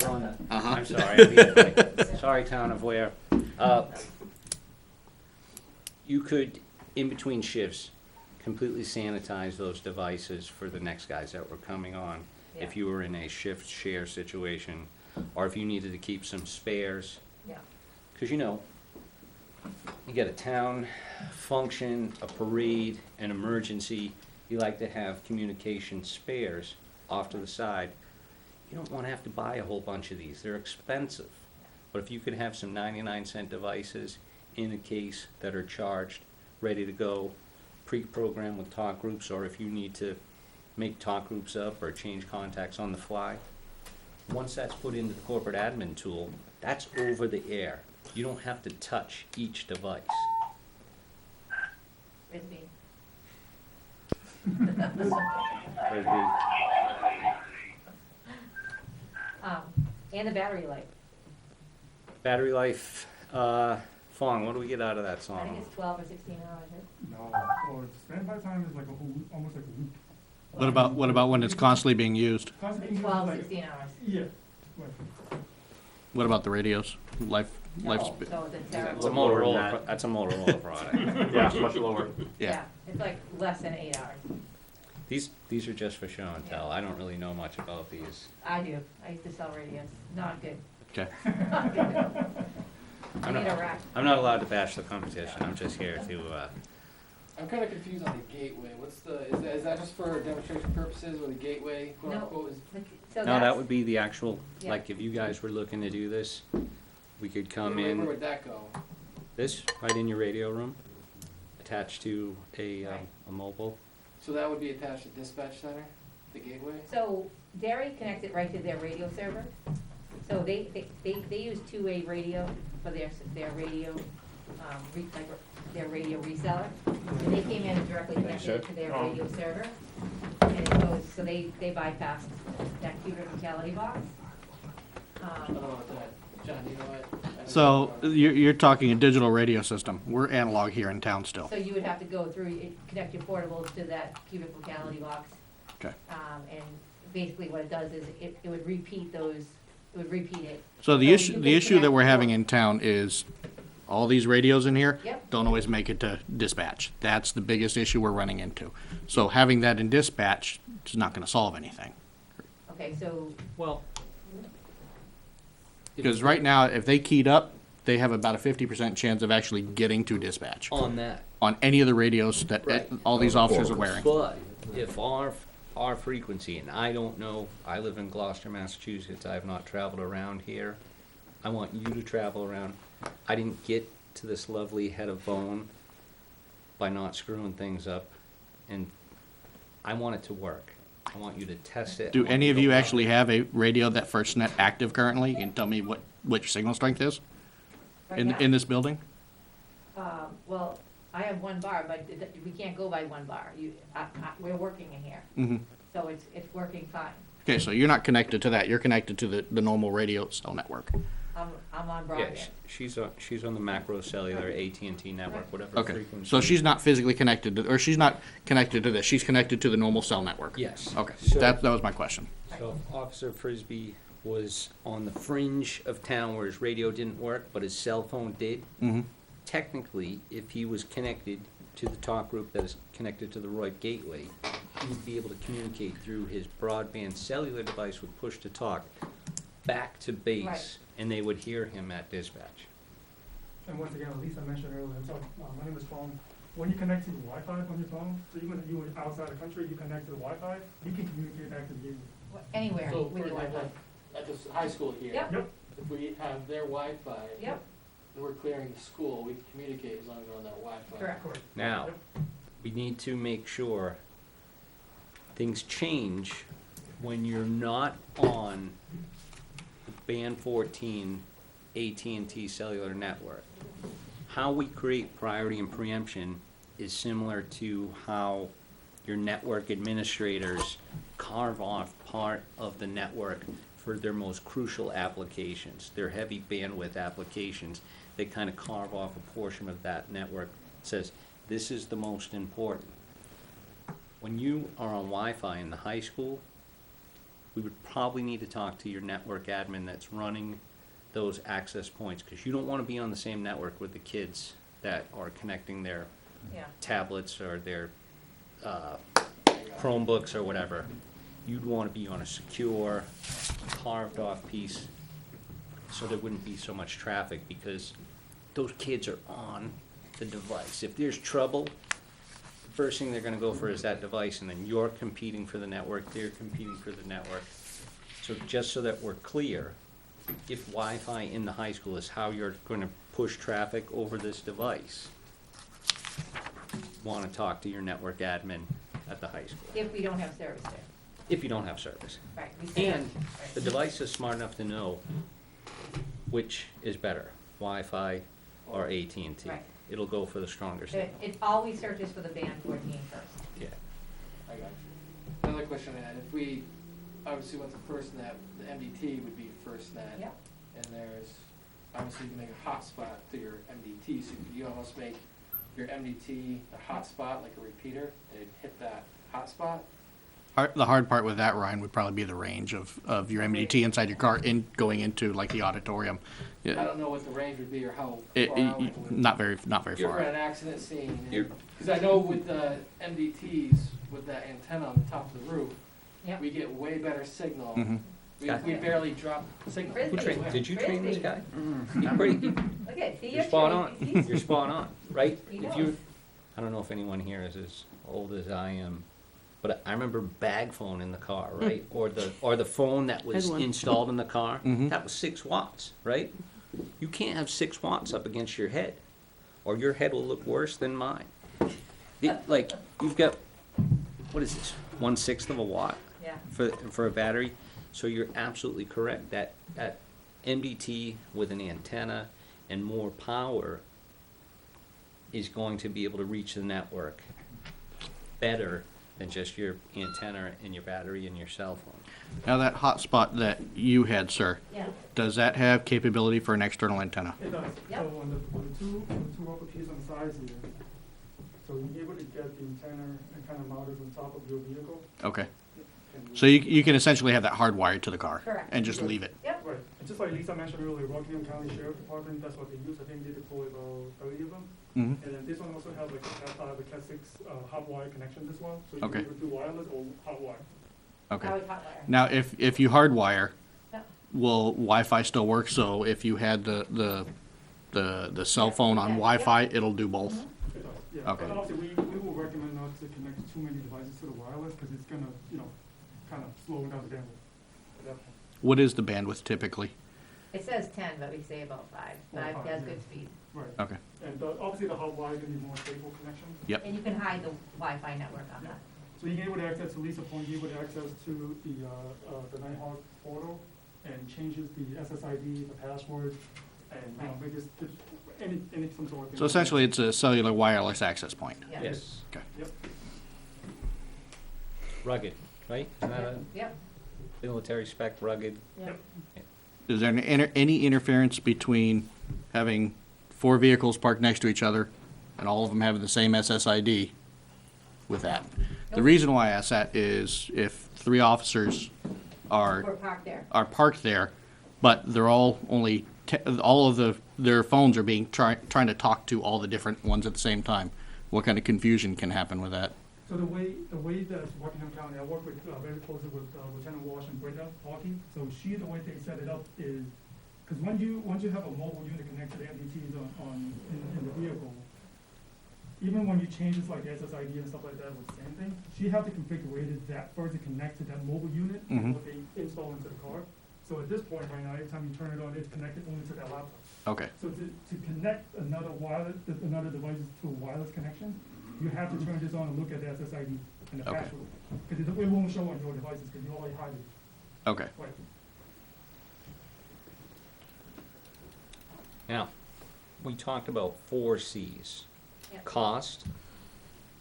on the, I'm sorry, I'm being funny. Sorry, Town of Ware. You could, in between shifts, completely sanitize those devices for the next guys that were coming on. If Yeah. you were in a shift share situation, or if you needed to keep some spares. Yeah. Because you know, you get a town function, a parade, an emergency, you like to have communication spares off to the side. You don't want to have to buy a whole bunch of these, they're expensive. But if you could have some 99-cent devices in a case that are charged, ready to go, pre-programmed with talk groups, or if you need to make talk groups up or change contacts on the fly, once that's put into the corporate admin tool, that's over the air. You don't have to touch each device. Frisbee. Frisbee. And the battery life. Battery life, Fong, what do we get out of that I song? think it's 12 or 16 hours. No, well, the standby time is like a whole, almost like a week. What about when it's constantly being used? Constantly 12, like- 16 hours. Yeah. Like, What about the radios? Life No, sp- so it's That's a terrible. lower than Motorola, that. that's a Motorola product. Yeah, it's much lower. yeah. It's like less than 8 hours. These are just for show and tell. I don't really know much about these. I do. I used to sell radios. Not good. Okay. Not good. I I'm need a not, rack. I'm not allowed to bash the competition. I'm just here to, I'm kind of confused on the gateway. What's the, is that just for demonstration purposes, or the gateway, quote No. unquote, is? So no, that that's- would be the actual, Yeah. like, if you guys were looking to do this, we could come Where in, would that go? this, right in your radio room, attached to a Right. mobile. So that would be attached to dispatch center, the gateway? So Derry connects it right to their radio server. So they use two-way radio for their radio, like their radio reseller. And they came in and directly connected it to their radio server. And it goes, so they bypassed that cubic locality box. I don't know what that, John, you know what? I don't So know. you're talking a digital radio system. We're analog here in town still. So you would have to go through, connect your portables to that cubic locality box. Okay. And basically what it does is it would repeat those, it would repeat it. So the you issue can the issue that connect we're having your- in town is all these radios in here Yep. don't always make it to dispatch. That's the biggest issue we're running into. So having that in dispatch is not going to solve anything. Okay, so, Well, Because right now, if they keyed up, they have about a 50% chance of actually getting to dispatch On that. on any of the radios that Right. all these officers are wearing. But if our frequency, and I don't know, I live in Gloucester, Massachusetts, I have not traveled around here. I want you to travel around. I didn't get to this lovely head of bone by not screwing things up, and I want it to work. I want you to test it. I Do want any of to you go- actually have a radio that FirstNet active currently? You can tell me what your signal strength is right in now, in this building? well, I have one bar, but we can't go by one bar. We're working in here, Mm-hmm. so it's working fine. Okay, so you're not connected to that. You're connected to the normal radio cell network. I'm on Yeah, broadband. she's on the macro cellular AT&T network, whatever Okay, frequency. so she's not physically connected to, or she's not connected to this, she's connected to the normal cell network? Yes. Okay, So- that was my question. So if Officer Frisbee was on the fringe of town where his radio didn't work, but his cell phone did, Mm-hmm. technically, if he was connected to the talk group that is connected to the Roy Gateway, he would be able to communicate through his broadband cellular device with push-to-talk back to base, Right. and they would hear him at dispatch. And once again, Lisa mentioned earlier, so, my name is Fong. When you connect to the Wi-Fi on your phone, so even if you were outside the country, you connect to the Wi-Fi, you can communicate back to the gateway. Anywhere So, with for your example, Wi-Fi. at this high school here. Yep. Yep. If we have their Wi-Fi. Yep. And we're clearing the school, we can communicate as long as we're on that Wi-Fi. Correct. Correct. Now, Yep. we need to make sure things change when you're not on the Band 14 AT&T cellular network. How we create priority and preemption is similar to how your network administrators carve off part of the network for their most crucial applications, their heavy bandwidth applications. They kind of carve off a portion of that network, says, this is the most important. When you are on Wi-Fi in the high school, we would probably need to talk to your network admin that's running those access points, because you don't want to be on the same network with the kids that are connecting their Yeah. tablets or their Chromebooks or whatever. You'd want to be on a secure, carved off piece so there wouldn't be so much traffic, because those kids are on the device. If there's trouble, the first thing they're going to go for is that device, and then you're competing for the network, they're competing for the network. So just so that we're clear, if Wi-Fi in the high school is how you're going to push traffic over this device, want to talk to your network admin at the high school, If we don't have service there. if you don't have service. Right. We say And that. the device is smart enough to know which is better, Wi-Fi or AT&T. Right. It'll go for the stronger It, signal. it always searches for the band 14 first. Yeah. I got you. Another question I had, if we obviously went to FirstNet, the MDT would be FirstNet. Yep. And there's, obviously you can make a hotspot to your MDT, so you almost make your MDT a hotspot, like a repeater, and it'd hit that hotspot. The hard part with that, Ryan, would probably be the range of your MDT inside your car in going into like the auditorium. I Yeah, don't know what the range would be or how it, far out it would. not very You're at far. an accident scene, You're- because I know with the MDTs, with that antenna on the top of the roof, Yep. we get way better signal. Mhm. We barely drop signal. Frisbee. Did you train this Frisbee. guy? He pretty- Look at, see, You're you're spot trained. on. You're spot on, right? He If knows. you, I don't know if anyone here is as old as I am, but I remember bag phone in the car, right? Or the phone that was Had one. installed in the car. Mhm. That was 6 watts, right? You can't have 6 watts up against your head, or your head will look worse than mine. Like, you've got, what is this, 1/6 of a watt Yeah. for a battery? So you're absolutely correct, that MDT with an antenna and more power is going to be able to reach the network better than just your antenna and your battery and your cell phone. Now that hotspot that you had, sir, Yeah. does that have capability for an external antenna? It does. Yep. So on the two upper piece on the sides here, so you're able to get the antenna and kind of mount it on top of your vehicle. Okay. And So you can essentially have that hardwired to the car Correct. and just leave it. Yep. Right, and just like Lisa mentioned earlier, Rockingham County Sheriff Department, that's what they use, I think they deploy about 30 of them. Mhm. And then this one also has like a Cat 6 hot wire connections as well, so you Okay. can either do wireless or hot wire. Okay. How we hot wire. Now, if you hardwire, Yeah. will Wi-Fi still work? So if you had the cell phone on Yeah. Wi-Fi, it'll do both? It does, yeah. Okay. But obviously, we will recommend not to connect too many devices to the wireless, because it's gonna, kind of slow down the bandwidth at that point. What is the bandwidth typically? It says 10, but we say about 5. 5 5, has yeah. good speed. Right, Okay. and obviously the hot wire is gonna be more stable connection. Yep. And you can hide the Wi-Fi network on that. So you get able to access, to Lisa's point, you get able to access to the Nighthawk portal and changes the SSID, the password, and, we just, any some sort of. So essentially, it's a cellular wireless access point. Yeah. Yes. Okay. Yep, Rugged, right? Isn't that a Yep. military spec rugged? Yep. is there any interference between having 4 vehicles parked next to each other and all of them having the same SSID with that? The reason why I ask that is if 3 officers We're parked there. are parked there, but they're all only, all of their phones are being, trying to talk to all the different ones at the same time. What kind of confusion can happen with that? So the way that Rockingham County, I work with, very closely with Lieutenant Walsh and Brenda Hawking. So the way they set it up is, because once you have a mobile unit connected to the MDTs in the vehicle, even when you change this like the SSID and stuff like that with the same thing, she have to configure that first to connect to that mobile unit, what they install into the car. So at this point right now, every time you turn it on, it's connected only to that laptop. Okay. So to connect another device to a wireless connection, you have to turn this on and look at the SSID and the Okay. password. Because it won't show on your devices because you already hide it. Okay. Right. Now, we talked about 4 Cs. Yep. Cost,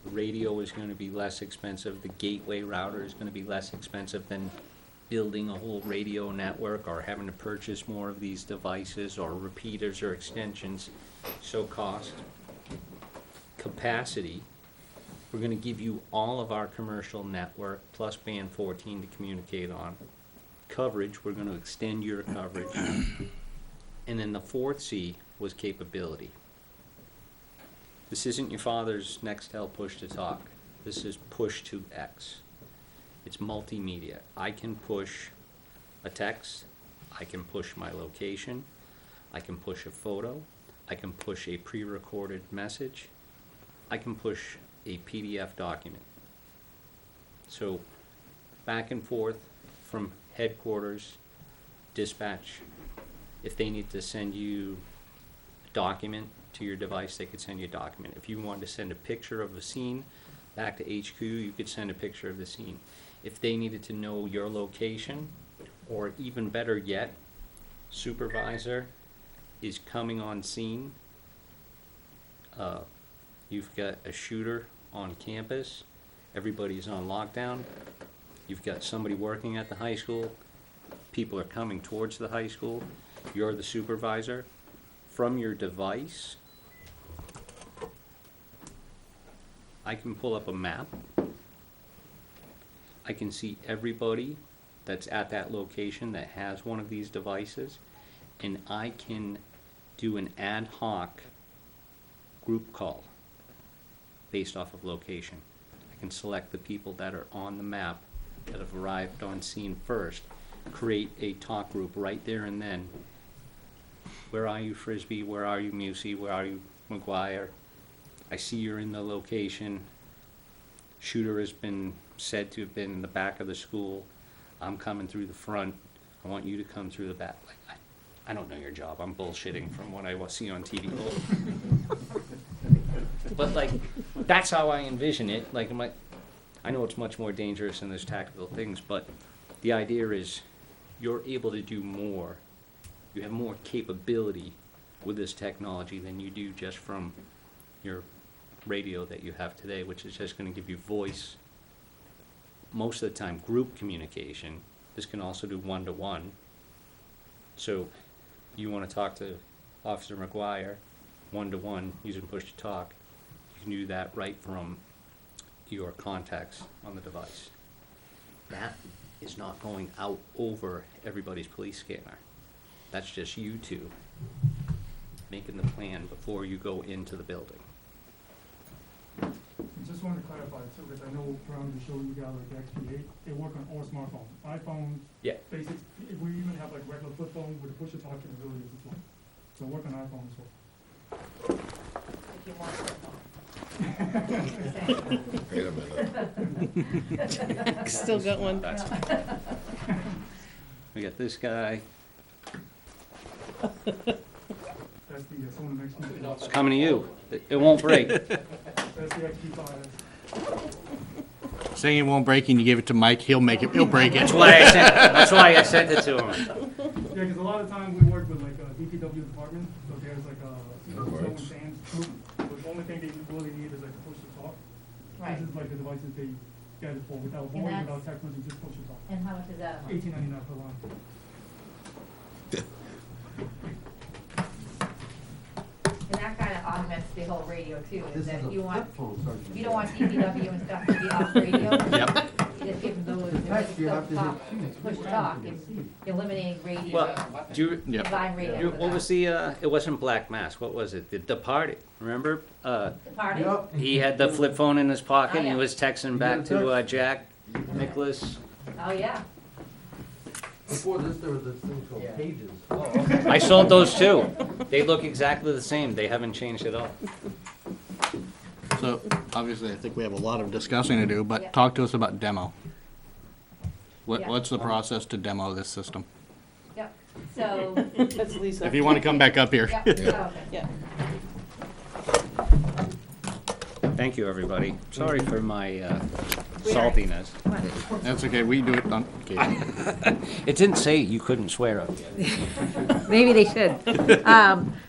the radio is gonna be less expensive, the gateway router is gonna be less expensive than building a whole radio network or having to purchase more of these devices or repeaters or extensions. So cost. Capacity, we're gonna give you all of our commercial network plus band 14 to communicate on. Coverage, we're gonna extend your coverage. And then the 4th C was capability. This isn't your father's Nextel push to talk. This is push to X. It's multimedia. I can push a text, I can push my location, I can push a photo, I can push a pre-recorded message, I can push a PDF document. So back and forth from headquarters, dispatch, if they need to send you a document to your device, they could send you a document. If you wanted to send a picture of a scene back to HQ, you could send a picture of the scene. If they needed to know your location, or even better yet, supervisor is coming on scene, you've got a shooter on campus, everybody's on lockdown, you've got somebody working at the high school, people are coming towards the high school, you're the supervisor, from your device, I can pull up a map, I can see everybody that's at that location that has one of these devices, and I can do an ad hoc group call based off of location. I can select the people that are on the map that have arrived on scene first, create a talk group right there and then. Where are you, Frisbee? Where are you, Musey? Where are you, McGuire? I see you're in the location. Shooter has been said to have been in the back of the school. I'm coming through the front. I want you to come through the back. Like, I don't know your job. I'm bullshitting from what I see on TV. But like, that's how I envision it. Like, I know it's much more dangerous than those tactical things, but the idea is you're able to do more. You have more capability with this technology than you do just from your radio that you have today, which is just going to give you voice. Most of the time, group communication. This can also do one-to-one. So you want to talk to Officer McGuire, one-to-one, using push-to-talk. You can do that right from your contacts on the device. That is not going out over everybody's police scanner. That's just you two making the plan before you go into the building. Just wanted to clarify too, because I know from the show you got like the XP8, they work on all smartphones. iPhones, Yeah. basic, if we even have like regular flip phone with the push-to-talk capabilities as well. So work on iPhone as well. If you want Wait a minute. Still got one. We got this guy. That's the Sony XP. It's coming to you. It won't break. That's the XP5. Saying it won't break and you give it to Mike, he'll break it. That's why I sent it to him. Yeah, because a lot of times we work with like a DPW department, so there's like a, snow and sand group. But the only thing they really need is like a push-to-talk. Right. This is like the devices they get it for, without voice, that's- without text message, just push-to-talk. And how much is that? $18.99 per line. your whole radio too, is that if you want, if you don't want DPW and stuff to be off radio. Yep. You just give them those, and still talk, push talk, and eliminating radio, Well, do you, Yep. combine radio. you- with what that. was the, it wasn't Black Mass, what was it? The Party, remember? Party? He had the flip phone in his pocket, and he Oh, yeah. was texting back to Jack Nicholas. Oh, yeah. Before this, there was this thing called pages. I sold those too. They look exactly the same, they haven't changed at all. So, obviously, I think we have a lot of discussing to do, Yeah. but talk to us about demo. Yeah. What's the process to demo this system? Yep, so, That's Lisa. If you want to come back up here. yeah, okay. Yeah. Thank you, everybody. Sorry for my saltiness. That's okay, we do it on occasion. It didn't say you couldn't swear up yet. Maybe they should.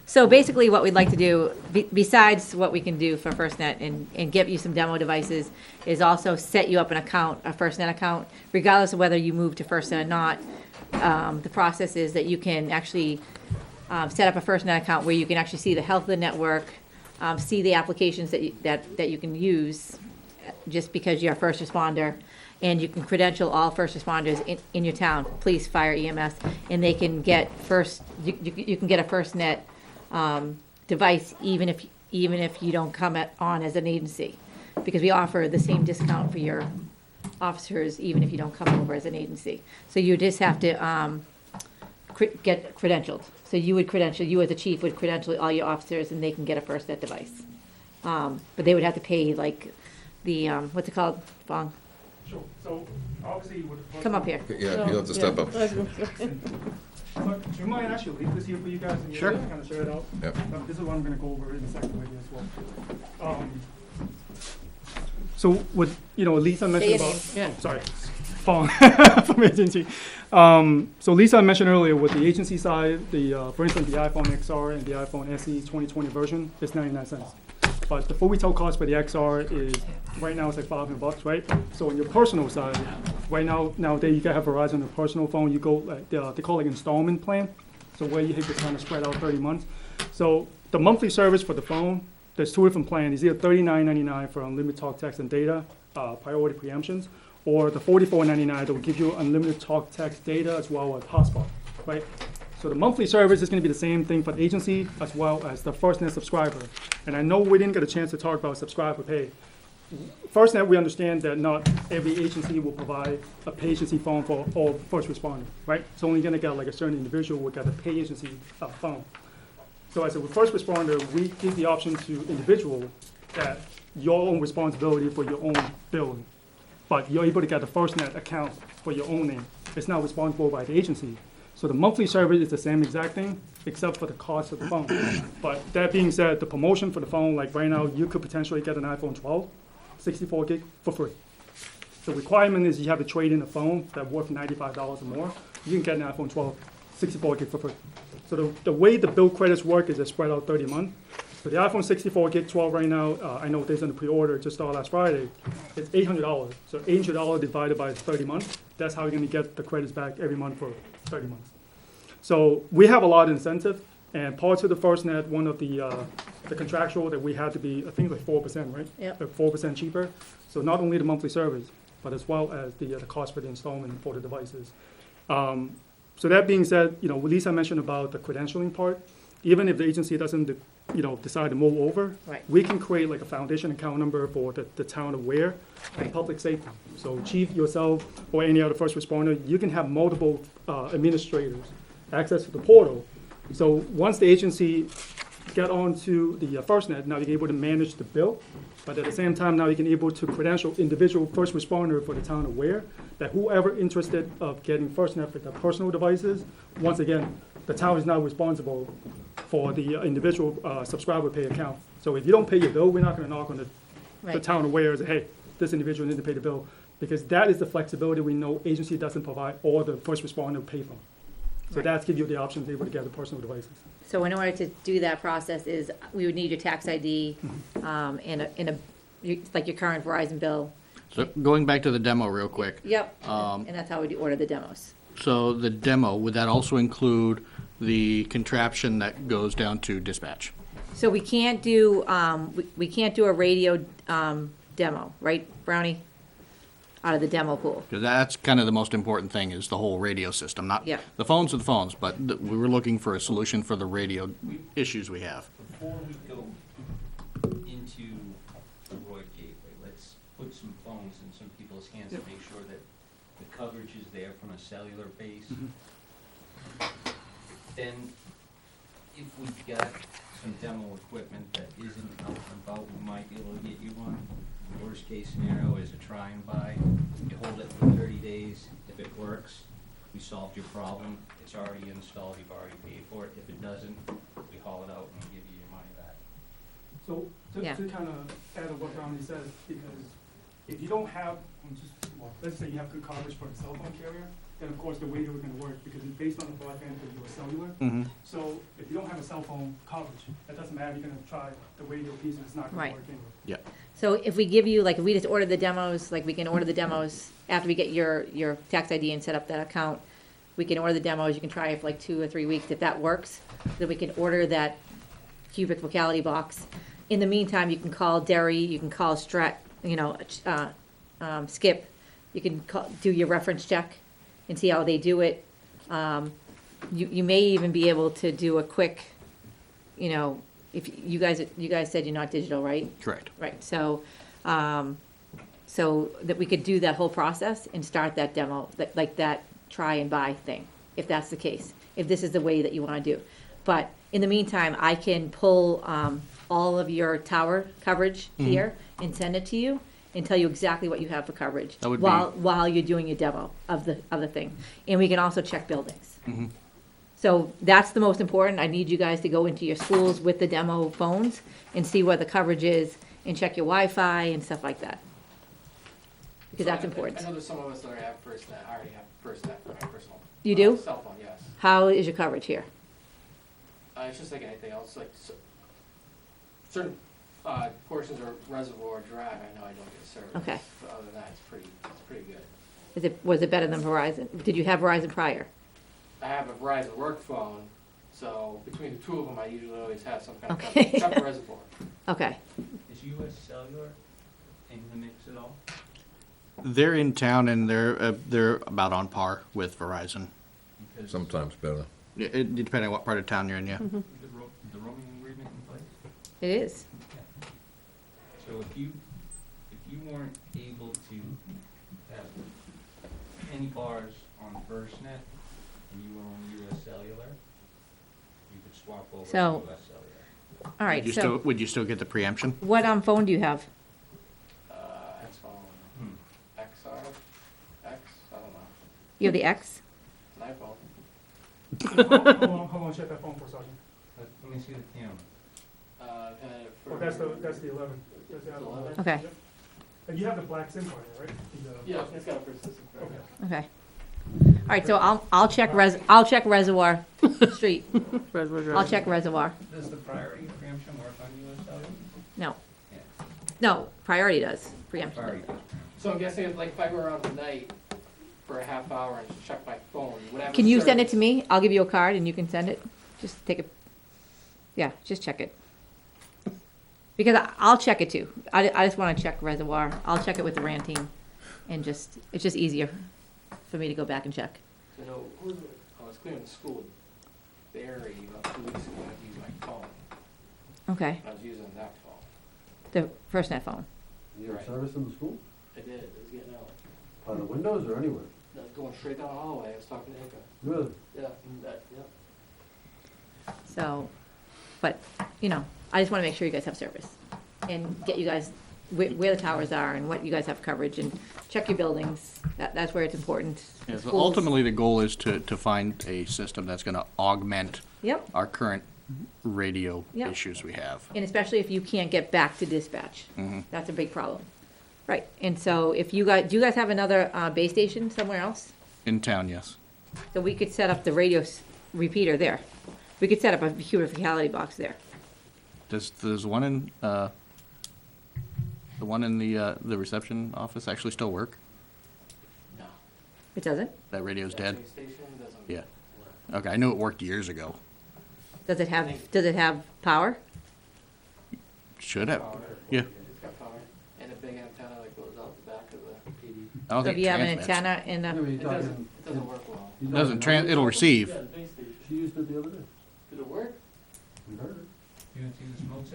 So basically what we'd like to do, besides what we can do for FirstNet and give you some demo devices, is also set you up an account, a FirstNet account, regardless of whether you move to FirstNet or not. The process is that you can actually set up a FirstNet account where you can actually see the health of the network, see the applications that you can use just because you're a first responder, and you can credential all first responders in your town, police, fire, EMS, and they can get you can get a FirstNet device even if you don't come on as an agency, because we offer the same discount for your officers even if you don't come over as an agency. So you just have to get credentialed. So you as a chief would credential all your officers, and they can get a FirstNet device. But they would have to pay like the what's it called, Fong? Sure, so obviously with the. Come up here. Yeah, you'll have to step up. Look, do you mind actually leave this here for you guys and you Sure. guys kind of share it out? Yep. This is what I'm gonna go over in a second right here as well. So what, Lisa mentioned your about. name. Oh, sorry. Fong from agency. So Lisa mentioned earlier with the agency side, for instance, the iPhone XR and the iPhone SE 2020 version is 99 cents. But the full retail cost for the XR is, right now it's like $500, right? So on your personal side, right now, nowadays you can have Verizon on a personal phone, you go, they call it installment plan. So where you have to kind of spread out 30 months. So the monthly service for the phone, there's two different plans. It's either $39.99 for unlimited talk, text, and data, priority preemptions, or the $44.99 that will give you unlimited talk, text, data, as well as hotspot, right? So the monthly service is going to be the same thing for the agency as well as the FirstNet subscriber. And I know we didn't get a chance to talk about subscriber pay. FirstNet, we understand that not every agency will provide a pay agency phone for all first responders, right? It's only going to get like a certain individual will get a pay agency phone. So as a first responder, we give the option to individual that your own responsibility for your own billing, but you're able to get the FirstNet account for your own name. It's not responsible by the agency. So the monthly service is the same exact thing, except for the cost of the phone. But that being said, the promotion for the phone, like right now, you could potentially get an iPhone 12, 64 gig for free. The requirement is you have to trade in a phone that's worth $95 or more. You can get an iPhone 12, 64 gig for free. So the way the bill credits work is they're spread out 30 months. So the iPhone 64 gig 12 right now, I know there's on the pre-order, just started last Friday, it's $800. So $800 divided by 30 months, that's how you're gonna get the credits back every month for 30 months. So we have a lot of incentive, and parts of the FirstNet, one of the contractual that we had to be, I think like 4%, right? Yep. 4% cheaper. So not only the monthly service, but as well as the cost for the installment for the devices. So that being said, Lisa mentioned about the credentialing part. Even if the agency doesn't, decide to move over, Right. we can create like a foundation account number for the town of Ware for Right. public safety. So chief, yourself, or any other first responder, you can have multiple administrators access to the portal. So once the agency get onto the FirstNet, now you're able to manage the bill, but at the same time, now you can able to credential individual first responder for the town of Ware, that whoever interested of getting FirstNet for their personal devices, once again, the town is now responsible for the individual subscriber pay account. So if you don't pay your bill, we're not gonna knock on the Right. town of Ware and say, hey, this individual needs to pay the bill, because that is the flexibility we know agency doesn't provide all the first responder pay for. So Right. that's give you the option to be able to get the personal devices. So in order to do that process is, we would need your tax ID, like your current Verizon bill. So going back to the demo real quick. Yep, and that's how we order the demos. So the demo, would that also include the contraption that goes down to dispatch? So we can't do, we can't do a radio, demo, right, Brownie? Out of the demo pool. Because that's kind of the most important thing, is the whole radio system, not, Yeah. the phones are the phones, but we were looking for a solution for the radio issues we have. Before we go into the Roy Gateway, let's put some phones in some people's hands and make sure that the coverage is there from a cellular base. Then, if we've got some demo equipment that isn't out and about, we might be able to get you one. Worst case scenario is a try and buy. You hold it for 30 days. If it works, we solved your problem. It's already installed, you've already paid for it. If it doesn't, we haul it out and give you your money back. So, Yeah. to kind of add on what Brownie says, because if you don't have, let's say you have good coverage for the cell phone carrier, then of course the radio is gonna work, because it's based on the broadband that you are cellular. So if you don't have a cell phone coverage, that doesn't matter, you're gonna try the radio piece, and it's not gonna Right. work anyway. Yeah. So if we give you, like, if we just order the demos, like, we can order the demos after we get your tax ID and set up that account, we can order the demos, you can try it for like 2 or 3 weeks. If that works, then we can order that cubic locality box. In the meantime, you can call Derry, you can call Skip, you can do your reference check and see how they do it. You may even be able to do a quick, if you guys said you're not digital, right? Correct. Right, so that we could do that whole process and start that demo, like that try and buy thing, if that's the case, if this is the way that you wanna do. But in the meantime, I can pull, all of your tower coverage here and send it to you and tell you exactly what you have for coverage. That would while you're doing your demo of the thing. And we can also check buildings. So that's the most important. I need you guys to go into your schools with the demo phones and see what the coverage is and check your Wi-Fi and stuff like that. Because So that's I important. know there's some of us that have FirstNet, I already have FirstNet for my personal. You do? Cell phone, yes. How is your coverage here? It's just like anything else, like certain portions of Reservoir Drive, I know I don't get service. Okay. But other than that, it's pretty good. Was it better than Verizon? Did you have Verizon prior? I have a Verizon work phone, so between the two of them, I usually always have some kind of Okay. separate reservoir. Okay, Is US Cellular in the mix at all? They're in town and they're about on par with Verizon. Because Sometimes better. Depending on what part of town you're in, yeah. the roaming agreement in place? it is. So if you weren't able to have any bars on FirstNet and you were on US Cellular, you could swap over to US So- Cellular. All right, so Would you still get the preemption? what phone do you have? X phone, XR, X, I don't know, You have the X? an iPhone. Hold on, check that phone for a second. Let me see the camera. I've had it for. Oh, that's the 11. That's the It's iPhone. 11? Okay. Yep. And you have the black SIM card, right? Yeah, it's got a persistent. Okay. Okay. All right, so I'll check Reservoir Street. I'll check Reservoir. Does the priority preemption work on US Cellular? No. Yeah. No, priority does, preemption. Priority does. So I'm guessing if I go around tonight for a half hour and check my phone, whatever. Can you send it to service- me? I'll give you a card and you can send it. Just take a, yeah, just check it. Because I'll check it too. I just want to check Reservoir. I'll check it with the RAN team. And it's just easier for me to go back and check. You know, who was it? I was cleaning the school. Barry, about 2 weeks ago, I used my phone. Okay, I was using that phone. the FirstNet phone. You have Right. service in the school? I did, it was getting out. By the windows or anywhere? I was going straight down the hallway, I was talking to Ika. Really? Yeah, yeah. So, but, I just want to make sure you guys have service. And get you guys, where the towers are and what you guys have coverage and check your buildings. That's where it's important. Yeah, so Schools. ultimately, the goal is to find a system that's gonna augment Yep, our current radio Yep. issues we have. and especially if you can't get back to dispatch. That's a big problem. Right, and so if do you guys have another base station somewhere else? In town, yes. So we could set up the radio repeater there. We could set up a cubic box there. Does one in, the one in the reception office actually still work? No. It doesn't? That radio's dead? That station doesn't. Yeah. Okay, I knew it worked years ago. Does it have power? Should have. Power. Yeah. It's got power, and a big antenna that goes out the back of the PD. I don't So think if you have an transmits. antenna in I a, mean, It you're talking- doesn't work well. you're Doesn't talking- it'll receive. Yeah, the base station. She used it the other day. Did it work? We heard it. You didn't see the smoke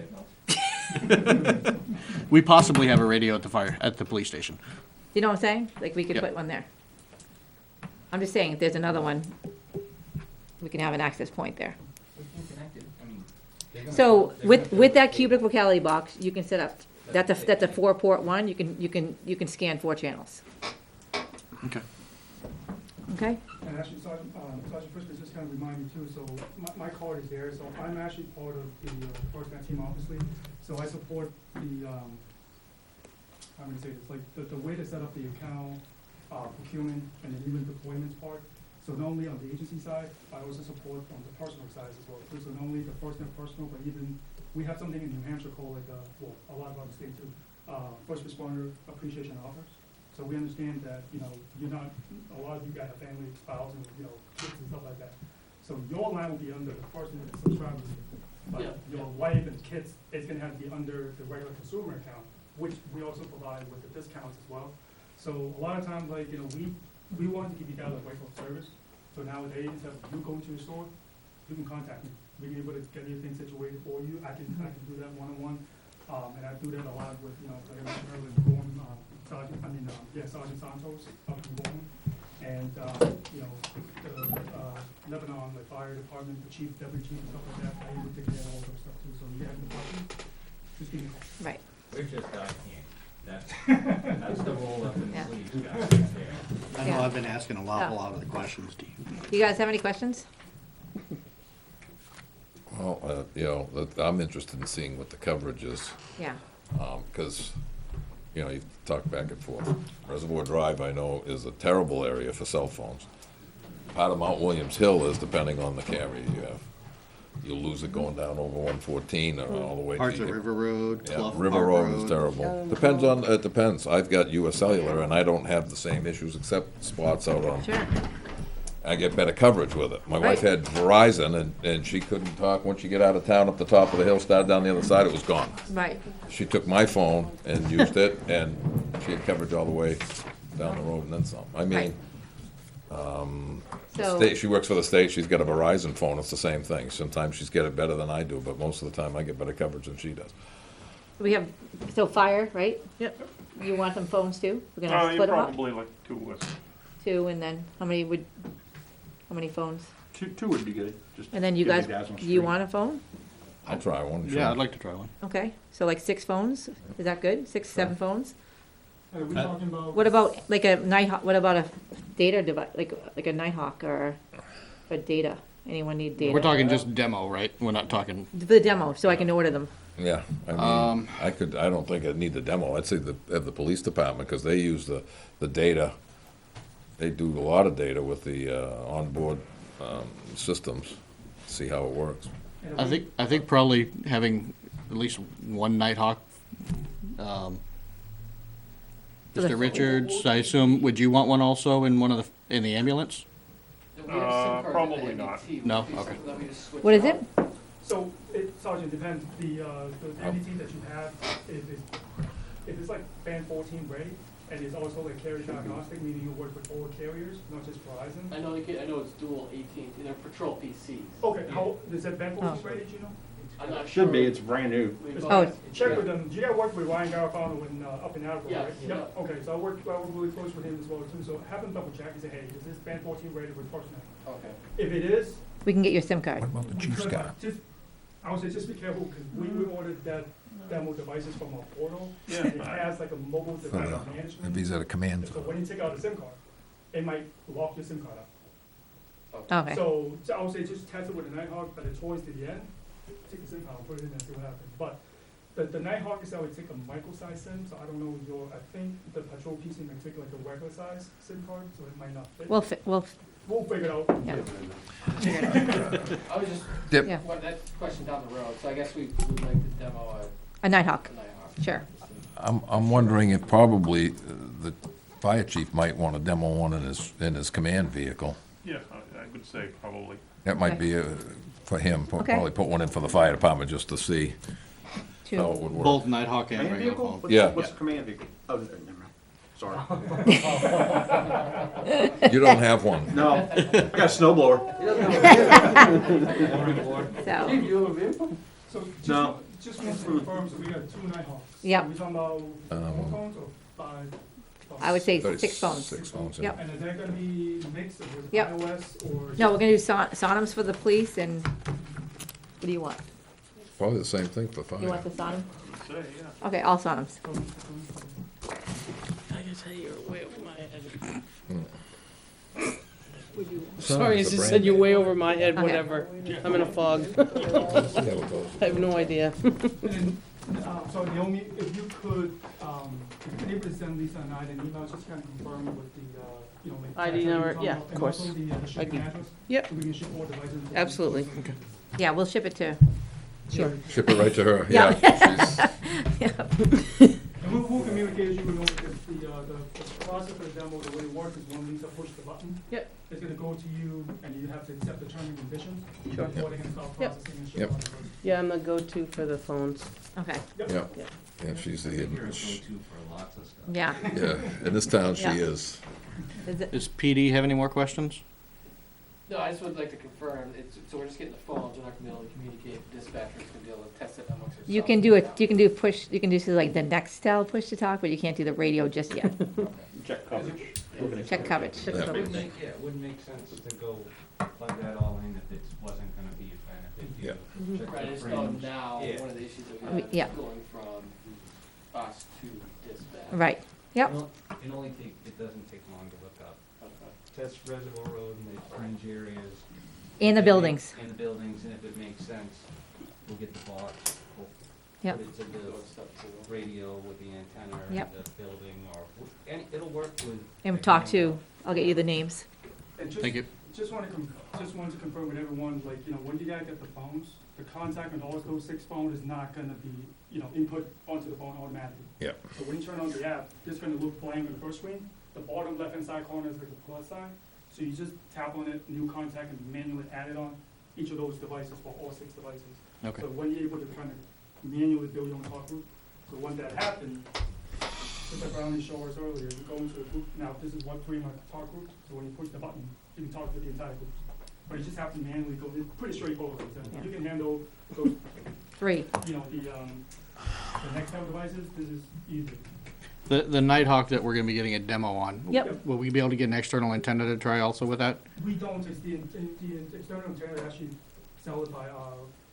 signals? We possibly have a radio at the police station. you know what I'm saying? Like, we could Yep. put one there. I'm just saying, if there's another one, we can have an access point there. It's connected, I mean. they're gonna- So they're with, gonna- with that cubic locality box, you can set up, that's a 4-port one, you can scan 4 channels, Okay. okay? And actually, Sergeant Frisker just kind of reminded me too, so my card is there, so I'm actually part of the FirstNet team, obviously. So I support the, I'm gonna say this, like, the way to set up the account, procurement, and then even deployments part. So not only on the agency side, I also support on the personal side as well, too. So not only the FirstNet personal, but even, we have something in New Hampshire called like, well, a lot of other states too, first responder appreciation offers. So we understand that, you know, you're not, a lot of you got a family, spouse, and, you know, kids and stuff like that. So your line will be under the FirstNet subscribers. Yeah. But your wife and kids is gonna have to be under the regular consumer account, which we also provide with the discounts as well. So a lot of times, like, you know, we want to give you guys a white glove service. So nowadays, if you go to a store, you can contact me. We can able to get everything situated for you. I can do that one-on-one. And I do that a lot with, you know, like I mentioned earlier, Sergeant Santos up in Gorman. And, you know, the Lebanon, the fire department, the chief, deputy chief, and stuff like that. I usually take care of all those stuff too. So if you have any questions, just give me a call. Right. We're just out here. That's the roll up in the Yeah. sleeves, guys, right there. I know Yeah. I've been asking a Yeah. lot of the questions, Steve. You guys have any questions? Well, you know, I'm interested in seeing what the coverage is, Yeah, because, you know, you talk back and forth. Reservoir Drive, I know, is a terrible area for cell phones. Part of Mount Williams Hill is depending on the carrier you have. You'll lose it going down over 114 or all the way to. Parts of River Road, Yeah, Clough River Park Road is terrible. It depends. I've got US Cellular and I don't have the same issues except spots out on. sure. I get better coverage with it. My wife Right. had Verizon and she couldn't talk. Once you get out of town up the top of the hill, started down the other side, it was gone. Right. She took my phone and used it and she had coverage all the way down the road and then some. I mean, So, state, she works for the state. She's got a Verizon phone. It's the same thing. Sometimes she's got it better than I do, but most of the time I get better coverage than she does. we have, so fire, right? Yep. You want them phones too? We're gonna split them up? Probably like 2 with. 2, and then how many phones? Two would be good. Just And then you give me guys, on do you street. want a phone? I'll try one. sure. Yeah, I'd like to try one. Okay, so like 6 phones? Is that good? 6, 7 phones? Are we talking about? What about like a Nighthawk, what about a data device, like a Nighthawk or a data? Anyone need data? We're talking just demo, right? We're not talking, The demo, so I can order them. Yeah, I mean, I don't think I'd need the demo. I'd say the police department, because they use the data. They do a lot of data with the onboard systems, see how it works. I think probably having at least one Nighthawk. So the- Mr. Richards, I assume, would you want one also in in the ambulance? Do we have SIM cards in the Probably not. MDT? Would No? it be Okay. something that we just switch What is off? it? So, Sergeant, depends, the MDT that you have, if it's like band 14 ready, and it's also like carrier diagnostic, meaning you work with all carriers, not just Verizon. I know it's dual 18, they're patrol PCs. Okay, how, is that band 14 ready, do you know? I'm not sure. Should be, it's brand new. We've Oh, always- Check with them, you gotta work with Ryan Garofalo when, up in Attleboro, Yes, right? yeah. Yep, okay, so I work really close with him as well too, so have him double check, and say, hey, is this band 14 ready with FirstNet? Okay. If it is, We can get your SIM card. about the chief's car? I would say just be careful, because we ordered that demo devices from our portal, and it has like a mobile device management. If he's at a command So when you take out a SIM card, it might lock your SIM card up. Okay. So I would say just test it with the Nighthawk, but towards the end, take the SIM card, put it in and see what happens. But the Nighthawk is, I would take a micro-size SIM, so I don't know I think the patrol PC may take like a regular size SIM card, so it might not fit. We'll We'll figure it out. Yeah. I was just, Dip. Yeah. that question down the road, so I guess we would like to demo A Nighthawk, a Nighthawk. sure. I'm wondering if probably the fire chief might want to demo one in his command vehicle. Yeah, I would say probably. That might be for him, Okay. probably put one in for the fire department just to see. how it would work. Both Nighthawk and Command regular vehicle? phone. What's- Yeah. What's the command vehicle? Oh, never mind. Sorry. You don't have one. No, I got a snowblower. So, You have a vehicle? So No. just want to confirm, so we got 2 Nighthawks. Yep. Are we talking about 4 phones or 5 phones? I would say 6 phones. 6 phones, yeah. Yep. And is that gonna be mixed with Yep. iOS or? No, we're gonna do Sonoms for the police, and what do you want? Probably the same thing for You want fire. the Sonom? Say, yeah. Okay, all Sonoms. I can tell you're way over my head. Sorry, I just said you're way over my head, Okay. whatever. I'm in a fog. I have no idea. And then, so Naomi, if you could, if you're able to send Lisa and I an email, just kind of confirm with the, you know, like. ID number, yeah, of course. And also the shipping address. Yep. So we can ship all devices. Absolutely. Yeah, we'll ship it to. Sure. Ship it right to her, Yeah. yeah. And who communicates you, know, because the process for the demo, the way it works is when Lisa pushes the button. Yep. It's gonna go to you, and you have to accept the terms and conditions. Sure. Before they can start Yep. processing and Yep. ship out the device. Yeah, I'm the go-to for the phones. Okay, Yeah, Yeah. yeah, she's the, yeah. yeah, in this town, she Yeah. is. Is it, Does PD have any more questions? No, I just would like to confirm, so we're just getting the phones, we're not gonna be able to communicate, dispatchers can be able to test it amongst themselves. you can do it, you can do push, you can do like the Nextel push to talk, but you can't do the radio just yet. Check coverage. Check coverage. Yeah. It wouldn't make sense to go plug that all in if it wasn't gonna be a benefit. Yeah. Check Right, I the just know fringe. now, Yeah. one of the issues that we have Yeah. is going from us to dispatch. Right, yep, It only take, it doesn't take long to look up. Test Reservoir Road and the fringe areas. in the buildings. In the buildings, and if it makes sense, we'll get the box. We'll Yep. put it to the radio with the antenna in Yep. the building, or, and it'll work with. And talk everything. to, I'll get you the names. And just, Thank you. just wanted to confirm with everyone, like, you know, when you guys get the phones, the contact on all those 6 phones is not gonna be, you know, input onto the phone automatically. Yeah. So when you turn on the app, it's gonna look blank on the first screen. The bottom left-hand side corner is like a plus sign. So you just tap on it, new contact, and manually add it on each of those devices for all 6 devices. Okay. So when you're able to kind of manually build your own talk group, so when that happens, just like Brownie showed us earlier, you go into a group, now this is what 3 of my talk groups, so when you push the button, you can talk to the entire group. But you just have to manually go, it's pretty straightforward, so you can handle those, 3. you know, the Nextel devices, this is easy. The Nighthawk that we're gonna be getting a demo on. Yep. Will we be able to get an external antenna to try also with that? We don't, it's the external antenna actually sell it by,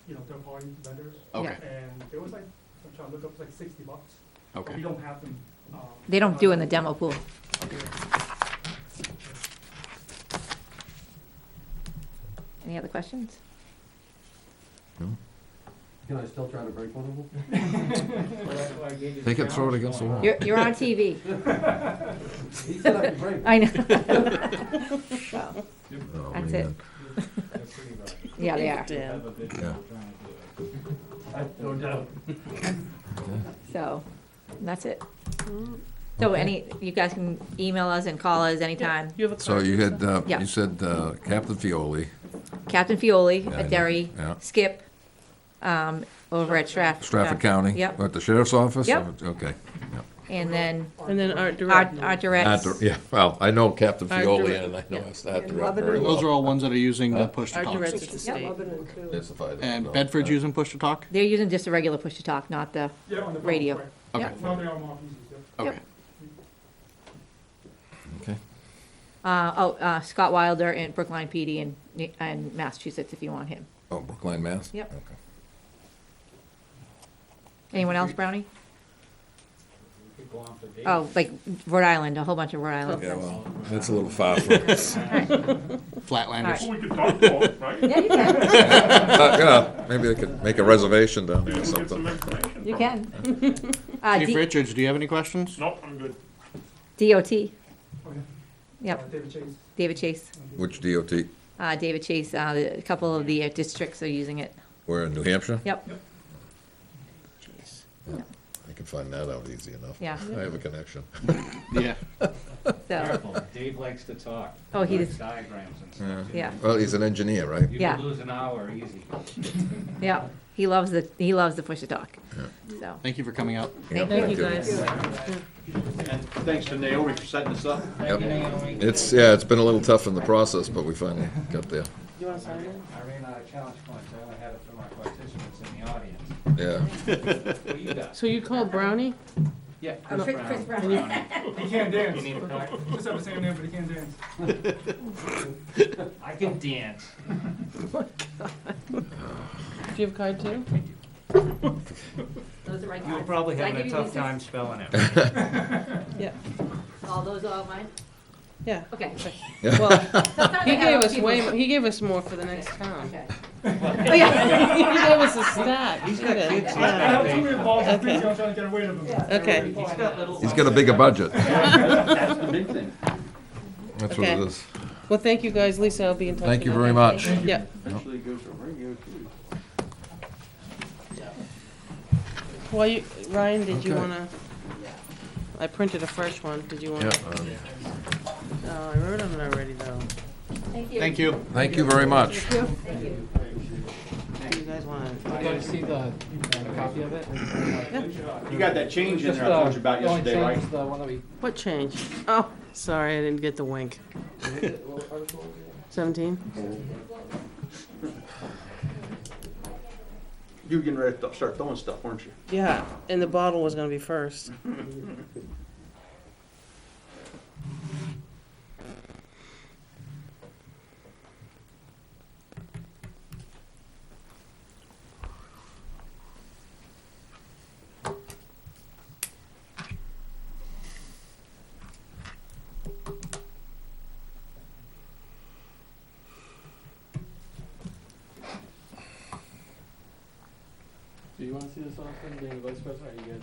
you know, third-party vendors. Okay. And it was like, I'm trying to look up, it's like $60. But Okay. we don't have them. They don't do in the demo pool. Any other questions? Can I still try to break one of them? Take it, throw it against the wall. You're on TV. He said I could break. I know. So, Oh, That's man. yeah, they are. Yeah. Yeah. No doubt. So, that's it. So you guys can email us and call us anytime. You have a So card, you Lisa? had, Yeah. you said Captain Fioli. Captain Fioli Yeah, at Derry, yeah. Skip, over at Stratford County? Yep. At the sheriff's office? Yep. Okay. And then And then Art Art Direct. Art Direct. Yeah, well, I know Captain Art Fioli, Direct. and I know Yeah. it's Art And Direct very Lebanon. well. Those are all ones that are using the push to Art talk. Direct at the state. Yes, if I don't And know. Bedford's using push to talk? They're using just a regular push to talk, not the, Yeah, on the phone, Radio. correct. Okay. Yep. Now they are more easy, yeah. Okay. Okay. Scott Wilder in Brookline PD in Massachusetts if you want him. Oh, Brookline, Mass? Yep. Okay. Anyone else, Brownie? We could go on for days. Oh, like Rhode Island, a whole bunch of Rhode Island. Yeah, well, that's a little far from us. Flatlanders. We could talk about it, right? Yeah, you can. Yeah, maybe I could make a reservation down there or something. You can. Chief Richards, do you have any questions? Nope, I'm good. DOT. Okay. Yep, David Chase. David Chase. Which DOT? David Chase, a couple of the districts are using it. We're in New Hampshire? Yep. I can find that out easy enough. Yeah. I have a connection. Yeah. So, Careful, Dave likes to talk. Oh, he Likes does. diagrams and Yeah. stuff. yeah, Well, he's an engineer, right? You Yeah. could lose an hour easy. yeah, he loves the push to talk, so. Thank you for coming out. Thank you guys. And thanks to Naomi for setting this up. Yep. It's been a little tough in the process, but we finally got there. You wanna sign it? I ran out of challenge points, I only had it for my participants in the audience. Yeah. What you got? So you called Brownie? Yeah, Chris Brown. He can't dance. You need a card? Just have the same name, but he can't dance. I can dance. Do you have a card too? Those are my You're cards. probably Did I having give a you tough these? time spelling it. Yeah. All those are all mine? Yeah. Okay. Well, Sometimes he I have gave other us people's- he gave us more for the next town. Okay. Oh, yeah. He gave us a stack. He's He got did. kids. I have too many balls and Okay. things, I'm trying to get away with them. Okay. He's got little. He's got a bigger budget. That's the big thing. That's what it Okay. is. Well, thank you guys. Lisa, I'll be in touch. Thank you with very much. Yeah. Actually goes to radio too. Well, Ryan, did you Okay. wanna? I printed a fresh one. Did you wanna? Yeah. Oh, I wrote on it already though. Thank you. Thank you very much. Do you guys wanna? You guys see the copy of it? You got that change in there I told you about yesterday, right? The one that we. What change? Oh, sorry, I didn't get the wink. 17? You were getting ready to start throwing stuff, weren't you? Yeah, and the bottle was gonna be first. Do you wanna see this often, being the vice president, are you good?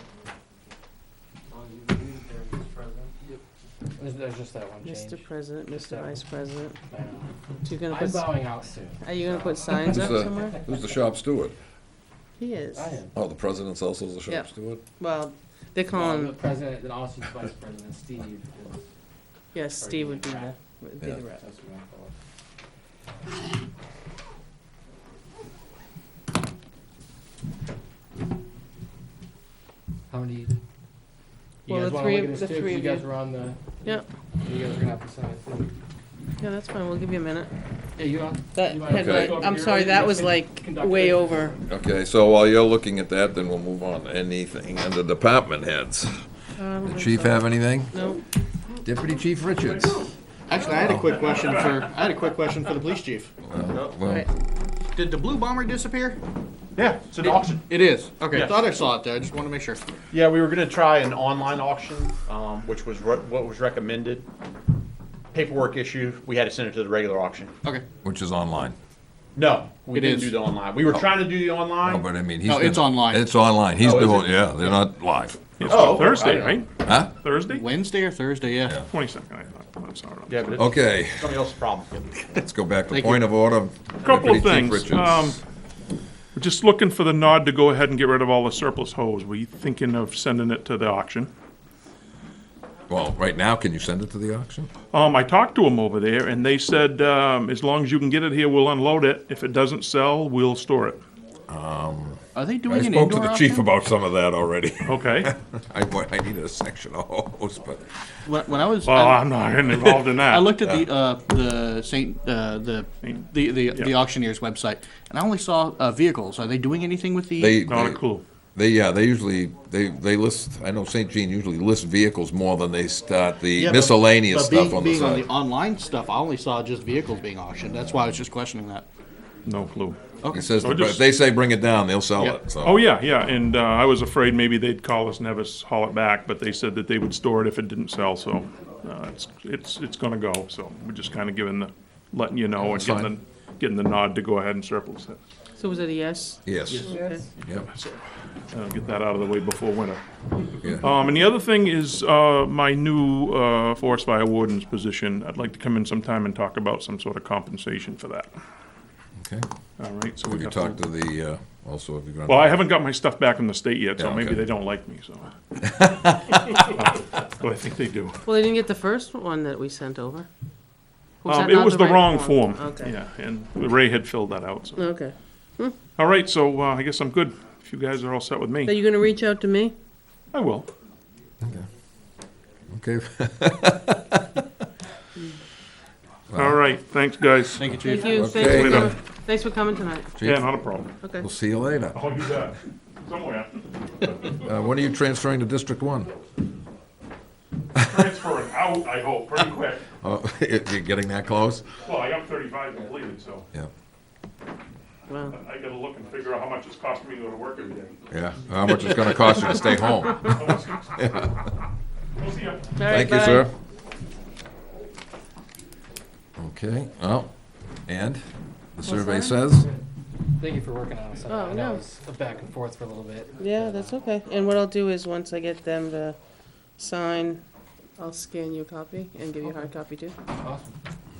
As long as you read it, there's president. Yep. There's just that one change. Mr. President, Just Mr. that Vice President. I know. You gonna I'm put, bowing out soon. are you gonna put signs up somewhere? Who's the shop steward? He is. I am. Oh, the president's also the Yeah. shop steward? Well, they're Well, calling, the president, then also the vice president, Steve is. yes, Steve would be the, Yeah. rep. That's what I'm calling. How many? You Well, guys the wanna three look of- at this the too? 'Cause three you of guys you. were on the, Yep, you guys are gonna have to sign it too. yeah, that's fine, we'll give you a minute. Yeah, you don't. That You might had Okay. like, I'm sorry, that was like way over. Okay, so while you're looking at that, then we'll move on to anything under department heads. I don't The think chief so. have anything? No, Deputy Chief Richards? Actually, I had a quick question for the police chief. Well, right. Did the blue bomber disappear? Yeah, it's an auction. It is. Okay, I Yes. thought I saw it there. I just wanted to make sure. Yeah, we were gonna try an online auction, which was what was recommended. Paperwork issue, we had to send it to the regular auction. Okay. which is online. No, we It didn't is. do the online. We were trying to do the No, online. but I mean, he's. No, it's online. It's online. He's Oh, is doing, it? yeah, they're not live. Oh, Thursday, I- right? Huh? Thursday? Wednesday or Thursday? Yeah. 22nd, I thought. I'm sorry. Yeah, but it's Okay, somebody else's problem. let's go back to Thank point of order. Couple of Deputy Chief things. Richards. We're just looking for the nod to go ahead and get rid of all the surplus hose. Were you thinking of sending it to the auction? Well, right now, can you send it to the auction? I talked to them over there, and they said, as long as you can get it here, we'll unload it. If it doesn't sell, we'll store it. Are they I doing an spoke to indoor the chief auction? about some of that already. Okay? I needed a section of hose, but, When I was, Well, I'm not getting involved in that. I looked at the Saint the auctioneer's website, and I only saw vehicles. Are they doing anything with the? they, Not a clue. they usually, they list, I know St. Jean usually lists vehicles more than they start the Yeah, but- miscellaneous but stuff on the being on side. the online stuff, I only saw just vehicles being auctioned. That's why I was just questioning that. No clue. He says, So if just- they say bring it down, they'll sell Yeah. it, so. Oh, yeah, yeah, and I was afraid maybe they'd call us and have us haul it back, but they said that they would store it if it didn't sell, so it's gonna go, so we're just kinda letting you know and That's fine. getting the nod to go ahead and surplus it. So was it a yes? Yes, Okay. yep, Get that out of the way before winter. yeah. And the other thing is my new forest fire warden's position. I'd like to come in sometime and talk about some sort of compensation for that. Okay. All right, so Have we you have talked to. to the also, have you gone? Well, I haven't got my stuff back from the state yet, so Yeah, maybe okay. they don't like me, so. But I think they do. Well, they didn't get the first one that we sent over. that It not was the the right wrong form? form. Okay. Yeah, and Ray had filled that out, so. Okay. All right, so I guess I'm good. If you guys are all set with Are me, you gonna reach out to me? I will. Okay. All right, thanks, guys. Thank you, Chief. Thank you, Okay. thanks for coming tonight. Yeah, not a problem. Okay. We'll see you later. I'll do that somewhere. When are you transferring to District 1? Transferring out, I hope, pretty quick. Oh, you're getting that close? Well, I got 35 completed, so Yeah. Wow. I gotta look and figure out how much it's costing me to go to work every day. Yeah. How much it's gonna cost you to stay home? We'll see ya. All right, Thank you, bye. sir. Okay, well, and the survey that? says? Thank you for working on it. So Oh, I know no. it was a back and forth for a little bit. Yeah, that's okay. And what I'll do is, once I get them to sign, I'll scan you a copy and give you a hard copy too. Awesome.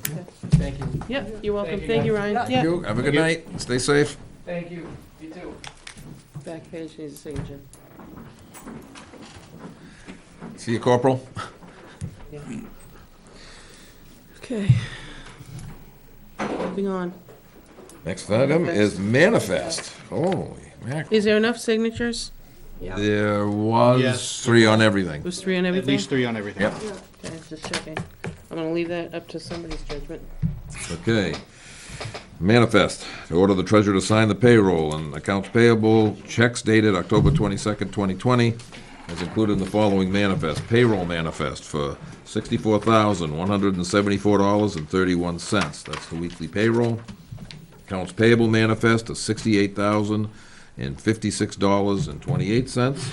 Okay. Thank you. Yeah, you're welcome. Thank you, Thank you, guys. Ryan. Thank Yeah. you, have a good night, stay safe. Thank you. You too. Back page needs a signature. See you, Corporal. Yeah. Okay. Moving on. Next item is manifest. Holy mackerel. Is there enough signatures? There was Yes. 3 on everything. Was 3 on At everything? least 3 on everything. Yep. Okay, just checking. I'm gonna leave that up to somebody's judgment. Okay. Manifest, to order the treasurer to sign the payroll and accounts payable checks dated October 22nd, 2020, as included in the following manifest. Payroll manifest for $64,174.31. That's the weekly payroll. Accounts payable manifest of $68,056.28.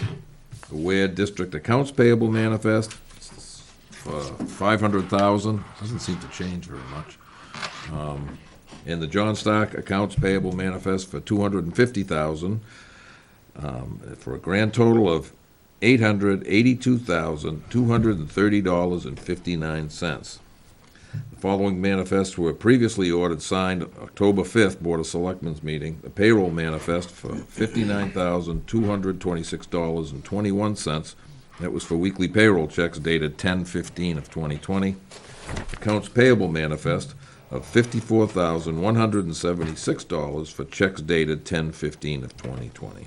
The Ware District Accounts Payable Manifest for $500,000. Doesn't seem to change very much. And the John Stark Accounts Payable Manifest for $250,000, for a grand total of $882,230.59. The following manifests were previously ordered, signed October 5th, Board of Selectmen's meeting. The payroll manifest for $59,226.21. That was for weekly payroll checks dated 10/15 of 2020. Accounts payable manifest of $54,176 for checks dated 10/15 of 2020.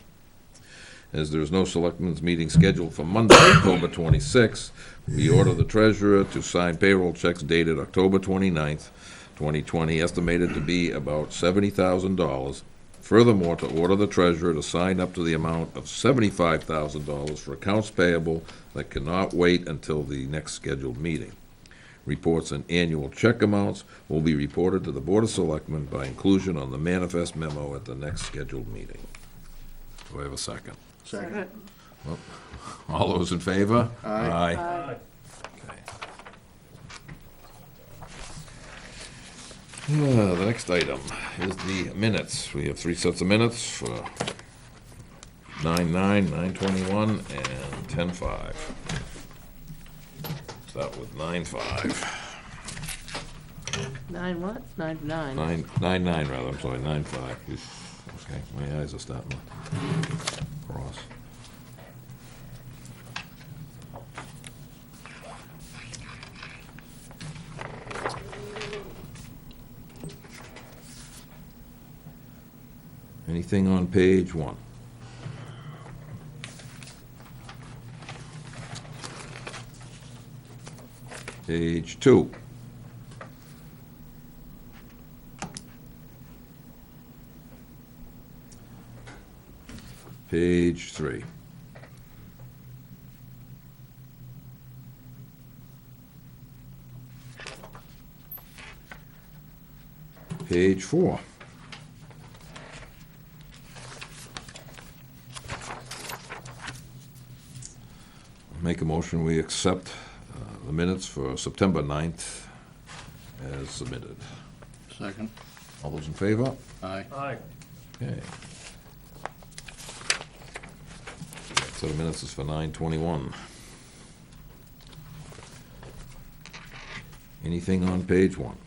As there is no selectmen's meeting scheduled for Monday, October 26th, we order the treasurer to sign payroll checks dated October 29th, 2020, estimated to be about $70,000. Furthermore, to order the treasurer to sign up to the amount of $75,000 for accounts payable that cannot wait until the next scheduled meeting. Reports and annual check amounts will be reported to the Board of Selectmen by inclusion on the manifest memo at the next scheduled meeting. Do I have a second? Second. All those in favor? Aye. Okay. The next item is the minutes. We have 3 sets of minutes for 9/9, 9/21, and 10/5. Start with 9/5. 9 what? 9. 9/9 rather, I'm sorry, 9/5. Okay, my eyes are starting to cross. Anything on page 1? Page 2. Page 3. Page 4. Make a motion, we accept the minutes for September 9th as submitted. Second. All those in favor? Aye. Aye. Okay. Set of minutes is for 9/21. Anything on page 1?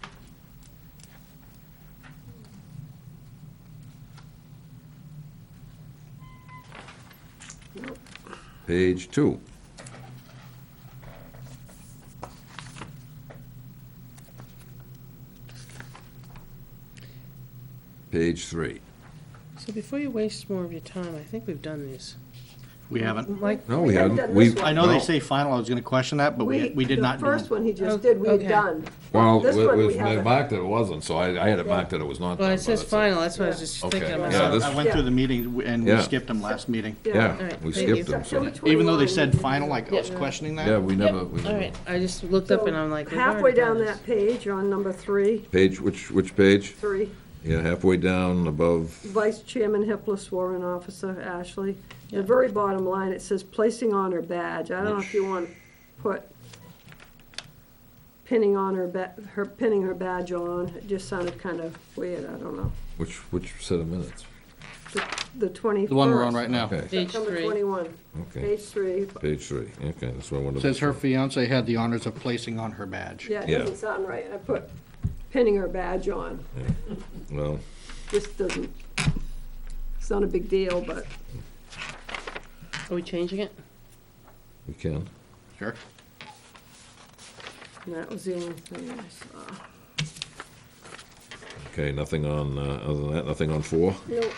Page 2. Page 3. So before you waste more of your time, I think we've done these. We haven't. Like, No, we hadn't hadn't. done this one. I know they no. say final, I was gonna question that, but we did not do The first them. one he just Oh, did, we had okay. done. Well, This one we they haven't. marked it wasn't, so I had it marked that it was not done. well, it but says it's- final, that's what I was Yeah. just Okay, thinking to yeah, myself. this- I went through the meeting and we Yeah. skipped them last meeting. Yeah, Alright, we thank skipped you. them, so, September Even though they 21. said final, like, I was questioning that. yeah, we never, we All never. right, I just looked up and I'm like, we've Halfway already down done that this. page, on number 3, Page, which page? 3, Yeah, halfway down above, Vice Chairman Hipler, sworn officer, Ashley. The Yeah. very bottom line, it says placing on her badge. I don't know if you want to put pinning on pinning her badge on. It just sounded kind of weird, I don't know. which set of minutes? The 21st. The one we're on right now. Okay, Page September 3. 21, okay, page 3. page 3, okay, that's what I wanted to. Says her fiance had the honors of placing on her badge. Yeah, it Yeah. doesn't sound right. I put pinning her badge on. Well, Just doesn't, it's not a big deal, but Are we changing it? we can. Sure. that was the only thing I saw. Okay, nothing on, other than that, nothing on 4? Nope.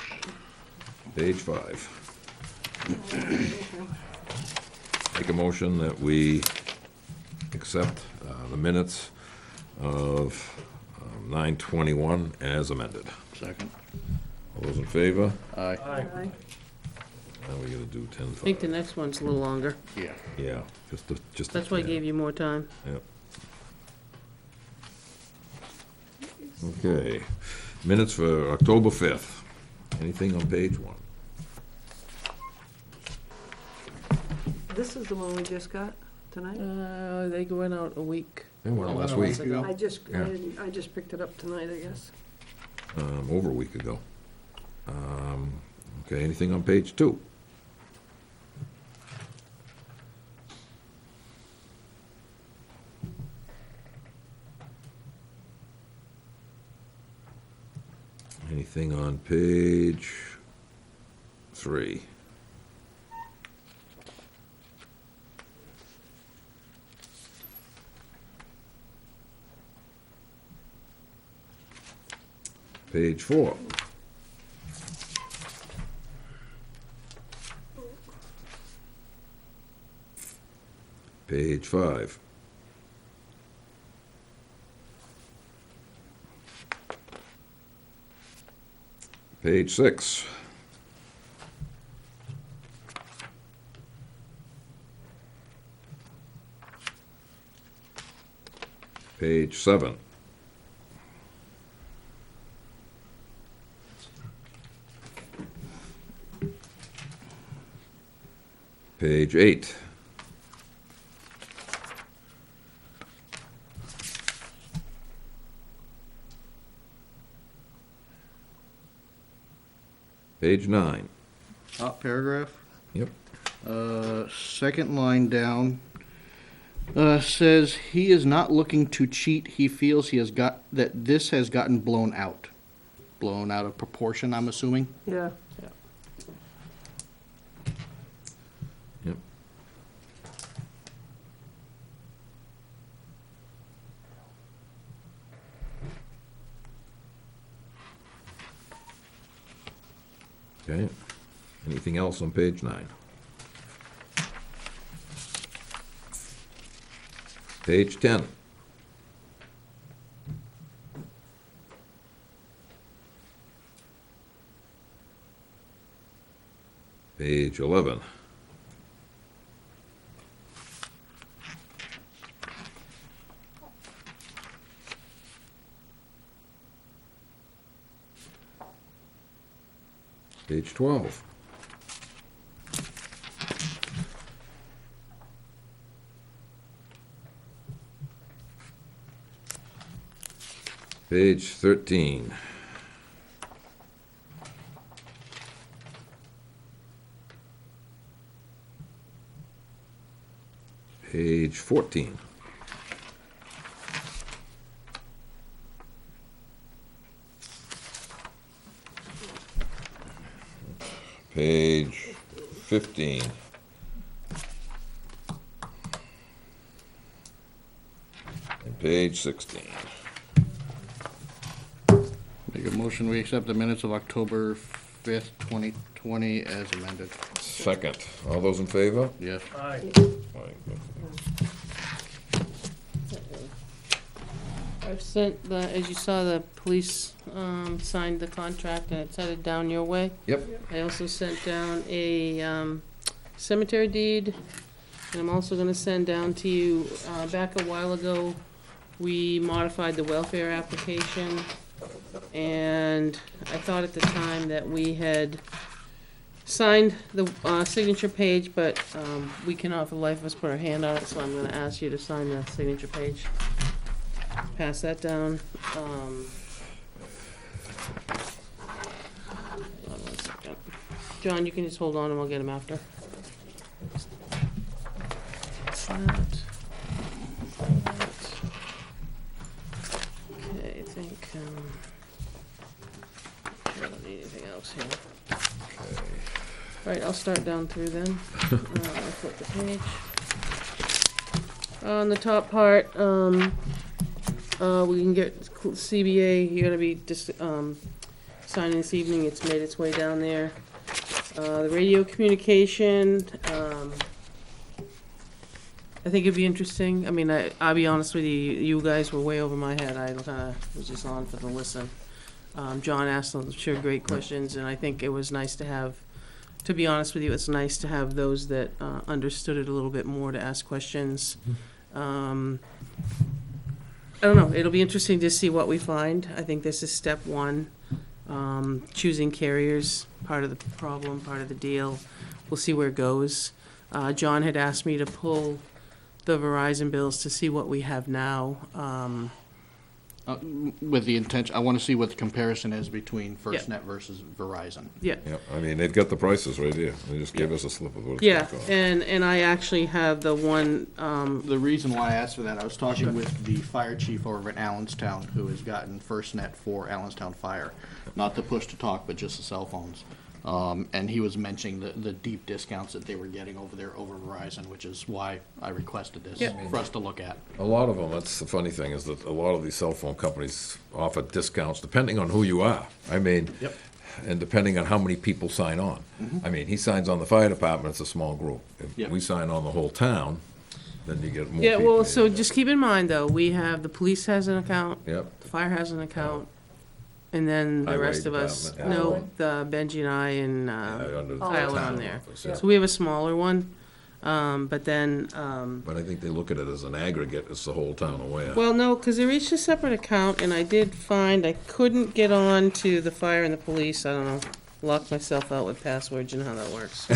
Page 5. Make a motion that we accept the minutes of 9:21 as amended. Second. All those in favor? Aye. Aye. Now we gotta do 10. I think the next one's a little longer. Yeah. Yeah, just. That's why I gave you more time. Yep. Okay, minutes for October 5th. Anything on page 1? This is the one we just got tonight? They went out a week. They went out last a week, month ago. I just, Yeah. I just picked it up tonight, I guess. over a week ago. Okay, anything on page 2? Anything on page 3? Page 4. Page 5. Page 6. Page 7. Page 8. Page 9. Top paragraph. Yep. Second line down, says he is not looking to cheat. He feels that this has gotten blown out. Blown out of proportion, I'm assuming. Yeah. Yep. Okay. Anything else on page 9? Page 10. Page 11. Page 12. Page 13. Page 14. Page 15. Page 16. Make a motion, we accept the minutes of October 5th, 2020 as amended. Second. All those in favor? Yes. Aye. I've sent the, as you saw, the police, signed the contract and it's headed down your way. Yep. I also sent down a, cemetery deed, and I'm also gonna send down to you, back a while ago, we modified the welfare application, and I thought at the time that we had signed the, signature page, but, we cannot for the life of us put our hand on it, so I'm gonna ask you to sign the signature page. Pass that down. Hold on 1 second. John, you can just hold on and we'll get him after. That's that. Okay, I think, I don't need anything else here. Right, I'll start down through then. I'll flip the page. On the top part, we can get CBA, you're gonna be just, signing this evening, it's made its way down there. The radio communication, I think it'd be interesting, I mean, I'll be honest with you, you guys were way over my head, I kinda was just on for the listen. John asked some sure great questions, and I think it was nice to have, to be honest with you, it's nice to have those that, understood it a little bit more to ask questions. I don't know, it'll be interesting to see what we find. I think this is step one. Choosing carriers, part of the problem, part of the deal. We'll see where it goes. John had asked me to pull the Verizon bills to see what we have now. With the intention, I want to see what the comparison is between FirstNet versus Verizon. Yeah. Yeah, I mean, they've got the prices right here. They just gave us a slip of what it's Yeah, gonna cost. and I actually have the one, The reason why I asked for that, I was talking with the fire chief over at Allenstown, who has gotten FirstNet for Allenstown Fire. Not the push-to-talk, but just the cell phones. And he was mentioning the deep discounts that they were getting over there over Verizon, which is why I requested this Yeah. for us to look at. A lot of them, that's the funny thing, is that a lot of these cell phone companies offer discounts depending on who you are. I mean, Yep. and depending on how many people sign on. I mean, he signs on the fire department, it's a small group. If Yep. we sign on the whole town, then you get more yeah, people. well, so just keep in mind though, we have, the police has an account, Yep, the fire has an account, and then the Highway rest of us, department, no, the Benji and I and, under the Kyle are town on there. office, yeah. So we have a smaller one, but then, But I think they look at it as an aggregate, it's the whole town aware. well, no, because they're each a separate account, and I did find I couldn't get on to the fire and the police, I don't know, lock myself out with passwords, you know how that works.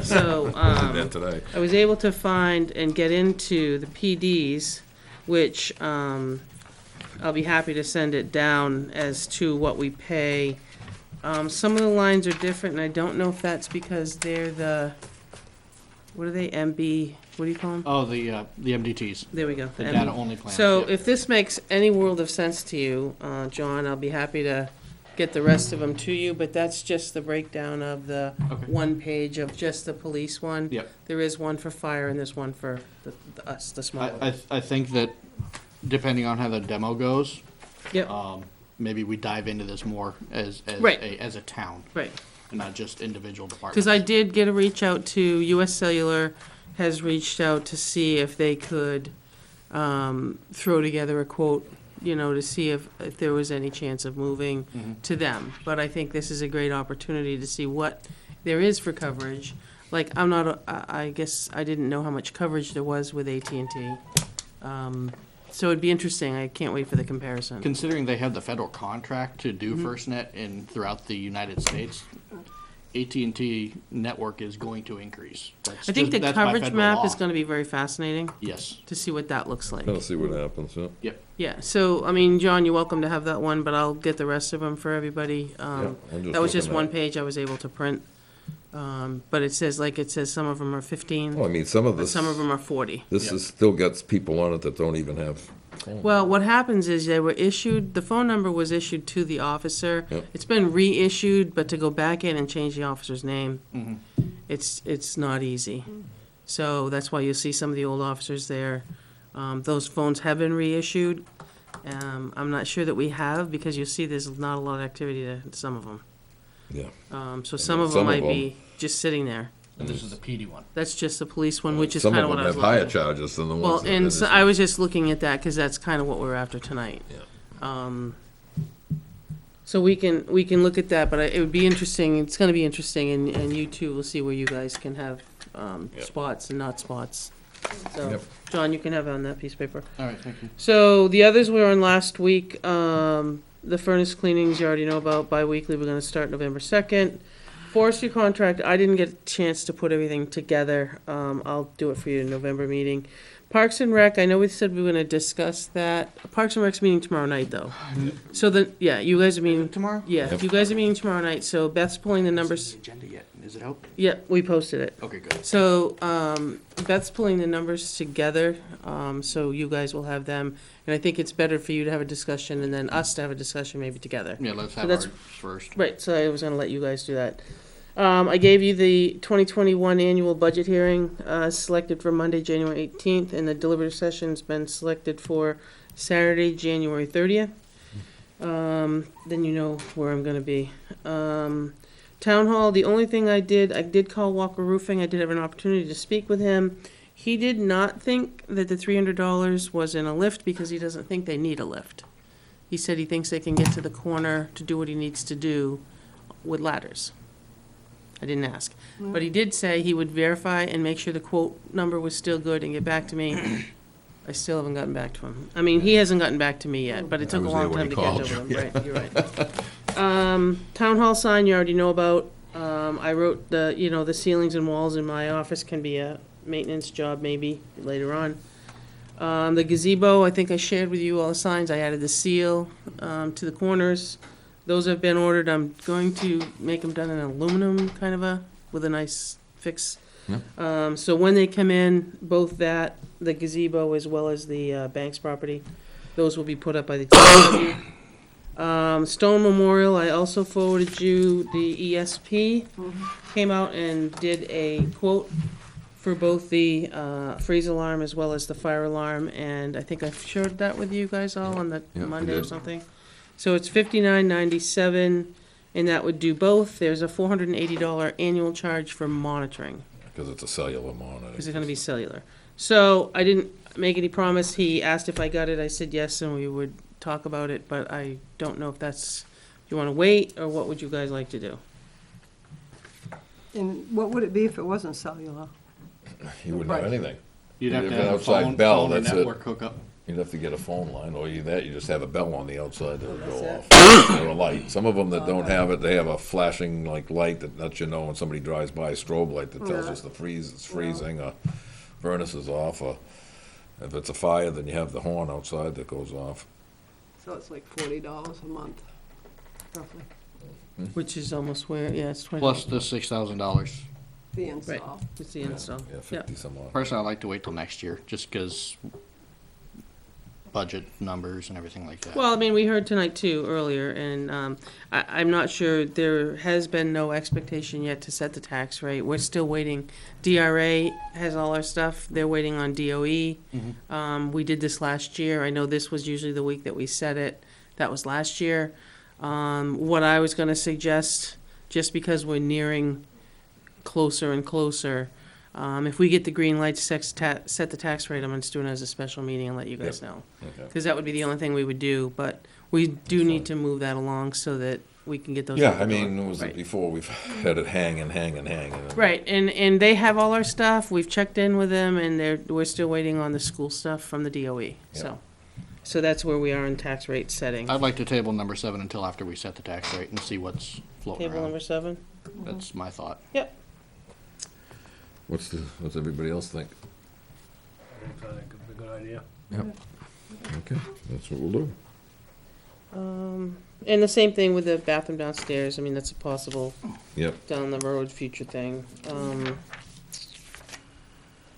So, I did that today. I was able to find and get into the PDs, which, I'll be happy to send it down as to what we pay. Some of the lines are different, and I don't know if that's because they're the, what are they, MB, what do you call them? Oh, the MDTs, There we go. the MB. data-only plans. So yep. if this makes any world of sense to you, John, I'll be happy to get the rest of them to you, but that's just the breakdown of the Okay. one page of just the police one. Yep. There is one for fire and there's one for us, the small one. I think that depending on how the demo goes, Yep, maybe we dive into this more as Right. as a town, right. and not just individual departments. Because I did get a reach out to, US Cellular has reached out to see if they could throw together a quote, you know, to see if there was any chance of moving to them. But I think this is a great opportunity to see what there is for coverage. Like, I'm not, I guess I didn't know how much coverage there was with AT&T. So it'd be interesting. I can't wait for the comparison. Considering they have the federal contract to do FirstNet throughout the United States, AT&T network is going to increase. I think the that's by coverage federal map law. is going to be very fascinating Yes. to see what that looks like. Gotta see what happens, yeah. Yeah, so, I mean, John, you're welcome to have that one, but I'll get the rest of them for everybody. I'm That was just looking one at- page I was able to print. But it says, like, it says some of them are 15, Well, I mean, some of but this, some of them are 40. this is, still gets people on it that don't even have phones. Well, what happens is they were issued, the phone number was issued to the officer. Yep. It's been reissued, but to go back in and change the officer's name, Mhm. it's not easy. So that's why you'll see some of the old officers there. Those phones have been reissued. I'm not sure that we have, because you see there's not a lot of activity to some of them. Yeah. So some of some them of might be just sitting there. And this is the PD one. That's just the police one, which is kind of what I was Some of them looking have at. higher charges than the Well, ones that. and so I was just looking at that, because that's kind of what we're after tonight. Yeah. So we can look at that, but it would be interesting, it's gonna be interesting, and you two will see where you guys can have, Yep. spots and not spots. So, Yep. John, you can have it on that piece of paper. All right, thank you. So the others were on last week. The furnace cleanings you already know about, bi-weekly, we're gonna start November 2nd. Forestry contract, I didn't get a chance to put everything together. I'll do it for you in November meeting. Parks and Rec, I know we said we were gonna discuss that. Parks and Rec's meeting tomorrow night, though. So you guys are meeting, Tomorrow? yeah, Yep. you guys are meeting tomorrow night, so Beth's pulling the numbers. Agenda yet? Is it out? Yeah, we posted it. Okay, good. So, Beth's pulling the numbers together, so you guys will have them. And I think it's better for you to have a discussion and then us to have a discussion maybe together. Yeah, let's So have that's- ours first. Right, so I was gonna let you guys do that. I gave you the 2021 annual budget hearing, selected for Monday, January 18th, and the deliberative session's been selected for Saturday, January 30th. Then you know where I'm gonna be. Town Hall, the only thing I did call Walker Roofing, I did have an opportunity to speak with him. He did not think that the $300 was in a lift, because he doesn't think they need a lift. He said he thinks they can get to the corner to do what he needs to do with ladders. I didn't ask. But he did say he would verify and make sure the quote number was still good and get back to me. I still haven't gotten back to him. I mean, he hasn't gotten back to me yet, but it took a was there long when time he to catch called up you. with him. Right, you're right. Town hall sign, you already know about. I wrote the ceilings and walls in my office can be a maintenance job maybe later on. The gazebo, I think I shared with you all the signs. I added the seal to the corners. Those have been ordered. I'm going to make them done in aluminum, kind of with a nice fix. Yeah. So when they come in, both the gazebo as well as the Banks property, those will be put up by the DPW. Stone Memorial, I also forwarded you the ESP. Came out and did a quote for both the freeze alarm as well as the fire alarm, and I think I shared that with you guys all on the Yeah, we Monday or did. something. So it's $59.97, and that would do both. There's a $480 annual charge for monitoring, Because it's a cellular monitor. because it's gonna be cellular. So I didn't make any promise. He asked if I got it. I said yes, and we would talk about it, but I don't know if that's, you wanna wait, or what would you guys like to do? And what would it be if it wasn't cellular? You wouldn't have anything. You'd have You'd to have an have a outside phone, bell, phone and that's it. network hookup. You'd have to get a phone line, or you just have a bell on the outside that would go That's off. Or a light. Some of them that don't have it, they have a flashing light that lets you know when somebody drives by, a strobe light that tells Yeah. us it's freezing, or furnace is off, or if it's a fire, then you have the horn outside that goes off. So it's like $40 a month, roughly, Which is almost where, yeah, it's 20. Plus the $6,000. the Right, install. it's the install. Yeah, Yep. 50 some odd. Personally, I'd like to wait till next year, just because budget numbers and everything like that. Well, I mean, we heard tonight too, earlier, and I'm not sure, there has been no expectation yet to set the tax rate. We're still waiting. DRA has all our stuff. They're waiting on DOE. We did this last year. I know this was usually the week that we set it. That was last year. What I was gonna suggest, just because we're nearing closer and closer, if we get the green light to set the tax rate, I'm just doing it as a special meeting and let you guys know. Okay. Because that would be the only thing we would do, but we do need to move that along so that we can get those. Yeah, out the I door. mean, it was Right. before, we've had it hang and hang and hang. Right, and they have all our stuff, we've checked in with them, and we're still waiting on the school stuff from the DOE, so that's where we are in tax rate setting. I'd like to table number 7 until after we set the tax rate and see what's floating Table number around. 7? That's my thought. Yep. What's everybody else think? I think that'd be a good idea. Yep. Okay, that's what we'll do. And the same thing with the bathroom downstairs, I mean, that's a possible Yep. down the road future thing.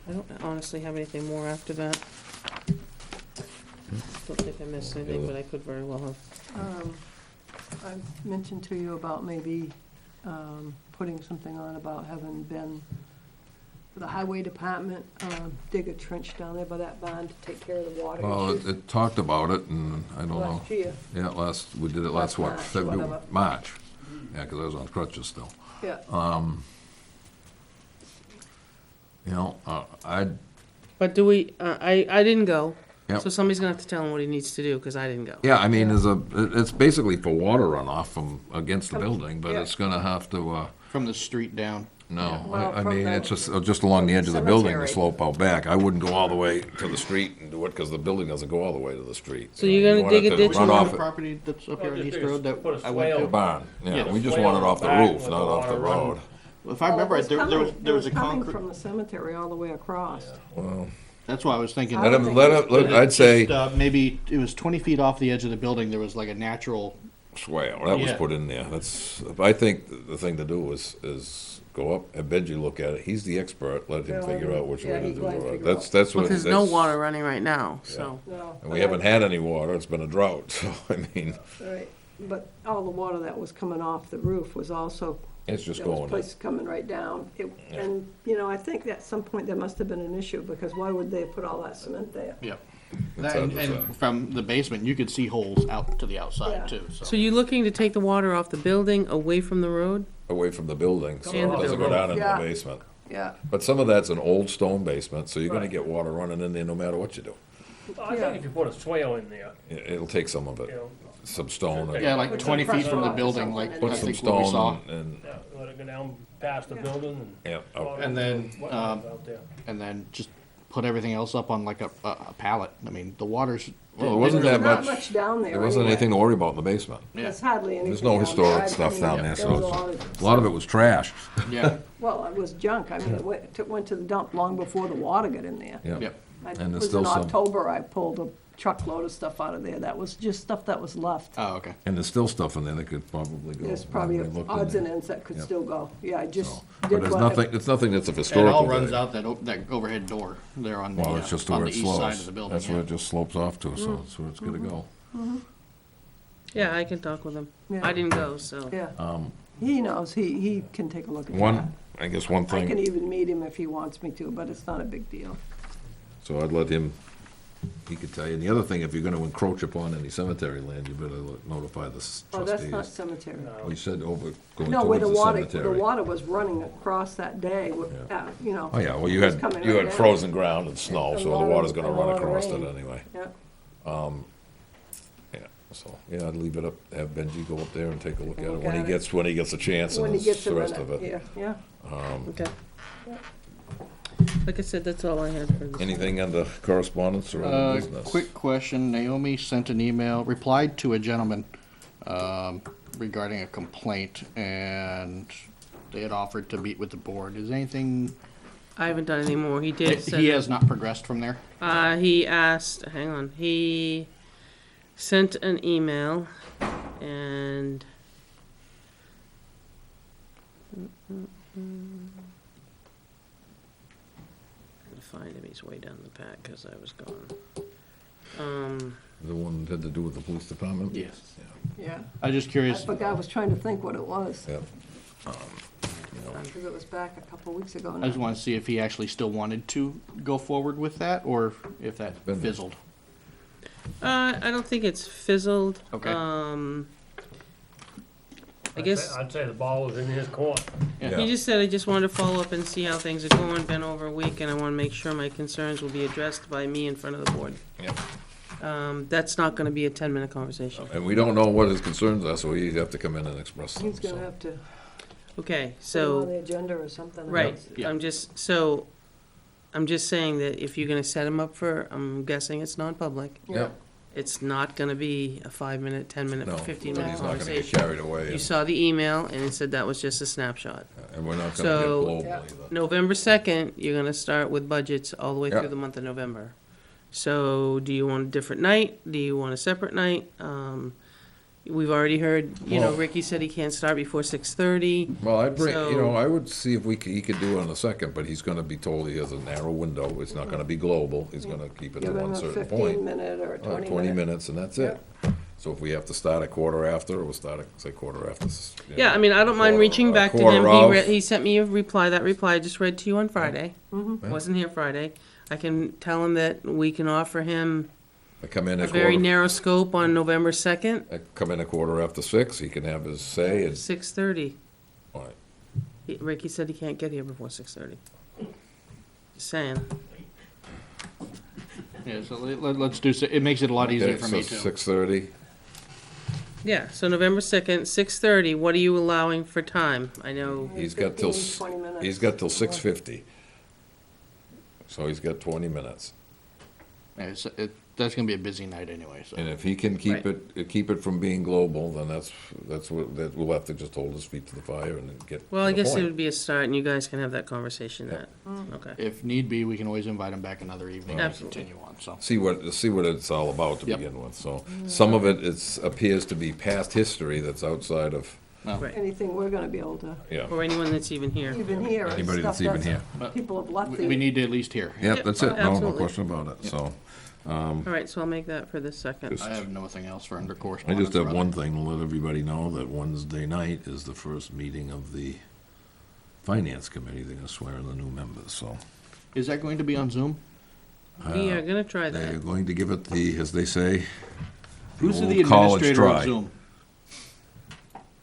I don't honestly have anything more after that. Don't think I missed anything, but I could very well have. I mentioned to you about maybe putting something on about having Ben the highway department, dig a trench down there by that barn to take care of the water Well, issues? it talked about it, and I don't know. Last year, Yeah, we did it last, what, March, February, whatever. March. Yeah, because I was on crutches still. yeah. You know, But do we, I didn't go, Yep. so somebody's gonna have to tell him what he needs to do, because I didn't go. yeah, I mean, it's basically for water runoff from against the building, but Yeah. it's gonna have to, From the street down. no, Well, I from mean, the it's just along the edge of the building, the cemetery. slope out back. I wouldn't go all the way to the street and do it, because the building doesn't go all the way to the street. So you're You gonna want it dig a to ditch run along off The it. property that's up here on just East do is Road that put a I went The swale. to. barn, yeah, Yeah, we just swale want it on off the the back roof, with not the off the water running. road. If I remember right, there was a coming concrete, from the cemetery all the way across. Well, that's why I was thinking. I don't think I'd say Maybe it was 20 feet off the edge of the building, there was like a natural, swale, that was Yeah. put in there. I think the thing to do is go up and Benji look at it. He's the expert, let him Yeah, figure out which yeah, way to he's do going to it. figure That's But what. there's no that's- water running right now, so. No. And we haven't had any water, it's been a drought, so, I mean, Right, but all the water that was coming off the roof was also, it's just there was going in. places coming right down. And, I think at some point there must have been an issue, because why would they have put all that cement there? yeah. It's hard to say. And from the basement, you could see holes out to the Yeah. outside too, So you're looking to take the water off the building, away from the road? Away from the building, so And it the doesn't go building. down into Yeah. the basement. Yeah, But some of that's an old stone basement, so you're gonna Right. get water running in there no matter what you do. I think if you put a swale in there, It'll take some of it, you know, some stone Yeah, and like Put 20 some feet from the pressure building, on like it. I put some think what we saw. stone and, yeah, let it go down past the building and. yeah, out. And then, Wetlands out there. And then just put everything else up on like a pallet. I mean, the water's. Well, it wasn't there's that not much, much down there there wasn't anyway. anything to worry about in the basement. Yeah. There's hardly anything There's no down historic there. I stuff mean, down there there, was so a a lot of it was trash. Yeah, Well, it was junk. I mean, went to the dump long before the water got in there. Yeah. yep. It And there's was still in some- October, I pulled a truckload of stuff out of there. That was just stuff that was left. Oh, okay. And there's still stuff in there that could probably go. There's probably I looked in odds there. and ends that could Yep. still go. Yeah, I just So, did But there's what- nothing, it's nothing that's of It historical all runs value. out that overhead door there on the, Well, it's just where on the it east side of slopes. the building. That's yeah. where it just slopes off to, so that's where it's gonna go. Yeah, I can talk with him. Yeah. I didn't go, so. Yeah. He knows. He can take a look at that. One, I guess one I can thing, even meet him if he wants me to, but it's not a big deal. so I'd let him, he could tell you. And the other thing, if you're gonna encroach upon any cemetery land, you better notify the Oh, that's not trustees. cemetery. Well, you said over, going No, where towards the the water, the cemetery. water was running across that day, Oh, yeah, well, it was coming right down. frozen ground and snow, A so the lot of- water's gonna a run lot of across it rain. anyway. Yeah. Yeah, so, yeah, I'd leave it up, have Benji go up there and take a look at it Look when he at it. gets a chance When and he gets the a rest minute, of it. yeah. Okay. Like I said, that's all I had for this. Anything under correspondence or other business? Quick question, Naomi sent an email, replied to a gentleman regarding a complaint, and they had offered to meet with the board. Is anything, I haven't done any more. He did send. he has not progressed from there? He asked, hang on, he sent an email and I'm gonna find him, he's way down the pack because I was gone. The one that had to do with the police department? Yes. Yeah. I'm just I curious, forgot, I was trying to think what it was, Yeah. because it was back a couple of weeks ago I now. just want to see if he actually still wanted to go forward with that, or if that Been there. fizzled. I don't think it's fizzled. Okay. I guess I'd say the ball was in his court. Yeah. he just said, I just wanted to follow up and see how things are going. Been over a week and I want to make sure my concerns will be addressed by me in front of the board. Yep. That's not gonna be a 10-minute conversation. And we don't know what his concerns are, so he'd have to come in and express them, He's gonna so. have to Okay, put it so. on the agenda or something. I Right, guess. Yeah. I'm just saying that if you're gonna set him up for, I'm guessing it's non-public, Yep, it's not gonna be a 5-minute, 10-minute, no, 15-minute he's not gonna get conversation. carried away, You and saw the email, and it said that was just a snapshot. we're not gonna get So- global Yeah. either. November 2nd, you're gonna start with budgets all the way Yeah. through the month of November. So, do you want a different night? Do you want a separate night? We've already heard, Well- Ricky said he can't start before 6:30. Well, I'd bring, So- I would see if he could do it on the second, but he's gonna be told he has a narrow window, it's not gonna be global, he's gonna keep it to Give him one a certain 15 point. minute or a 20 20 minute. minutes, and that's it. So if we have to start at quarter after, we'll start at, say, quarter after. Yeah, I mean, I don't mind Quarter- reaching back to him. quarter of. He sent me a reply, that reply I just read to you on Friday. Yeah. Wasn't here Friday. I can tell him that we can offer him I come in a at very quarter, narrow scope on November 2nd, I come in at quarter after 6, he can have his say, and, 6:30. all right. Ricky said he can't get here before 6:30. Just saying. Yeah, so let's do, it makes it a lot easier Okay, for so me too. 6:30, Yeah, so November 2nd, 6:30, what are you allowing for time? I know, he's got till, 15, 20 minutes. he's got till 6:50. So he's got 20 minutes. Yeah, that's gonna be a busy night anyway, so. And if he can keep Right. keep it from being global, then that's what, that we'll have to just hold his feet to the fire and then get well, to I the guess it point. would be a start, and you guys can have that conversation Yeah. then. Okay. If need be, we can always invite him back another evening and Absolutely. continue on, so. See what it's all about to Yep. begin with. So some of it appears to be past history that's outside of, No. Right. Anything we're gonna be able to yeah. Or anyone that's even here. even hear. and Anybody stuff that's even here. But People have left We the, need to at least hear. Yep, that's it. No Absolutely. question about it. So, All right, so I'll make that for the 2nd. Just- I have nothing else for under I correspondence. just have brother. one thing to let everybody know, that Wednesday night is the first meeting of the Finance Committee. They're gonna swear in the new members, so. Is that going to be on Zoom? We are gonna try They're that. going to give it the, as they say, the Who's old the college administrator of try. Zoom?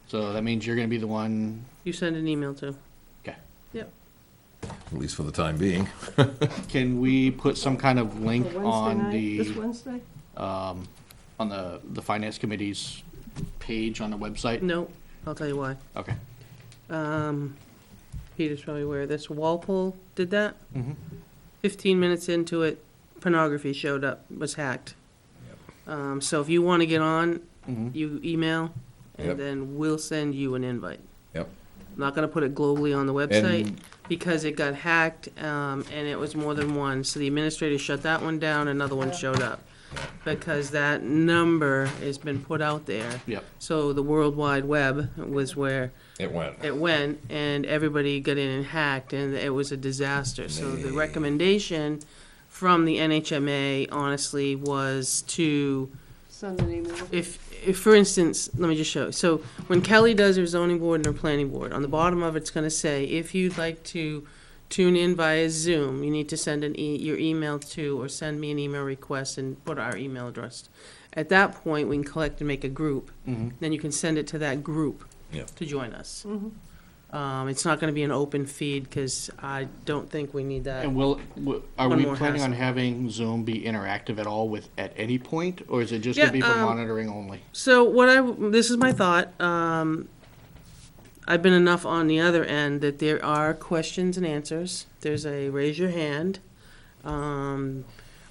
So that means you're gonna be the one, You send an email to. okay. Yep. At least for the time being. Can we put some kind of for link Wednesday on night, this the, Wednesday? on the finance committee's page on the website? No, I'll tell you why. Okay. Peter's probably aware of this. Walpole did that. Mhm. 15 minutes into it, pornography showed up, was hacked. So if you want to get on, Mhm. you email, and Yep. then we'll send you an invite. Yep. I'm not going to put it globally on the website And- because it got hacked, and it was more than one. So the administrator shut that one down, another one showed up. Because that number has been put out there. Yep. So the World Wide Web was where It went. it went, and everybody got in and hacked, and it was a disaster. So the recommendation from the NHMA, honestly, was to, Send an email. if, for instance, let me just show. So when Kelly does her zoning board and her planning board, on the bottom of it's gonna say, if you'd like to tune in via Zoom, you need to send your email to, or send me an email request and put our email address. At that point, we can collect and make a group. Mhm. Then you can send it to that group Yeah. to join us. Mhm. It's not gonna be an open feed, because I don't think we need that. And are One we more planning on hassle. having Zoom be interactive at all at any point, or is it just Yeah, gonna be for monitoring only? So this is my thought, I've been enough on the other end that there are questions and answers. There's a raise your hand.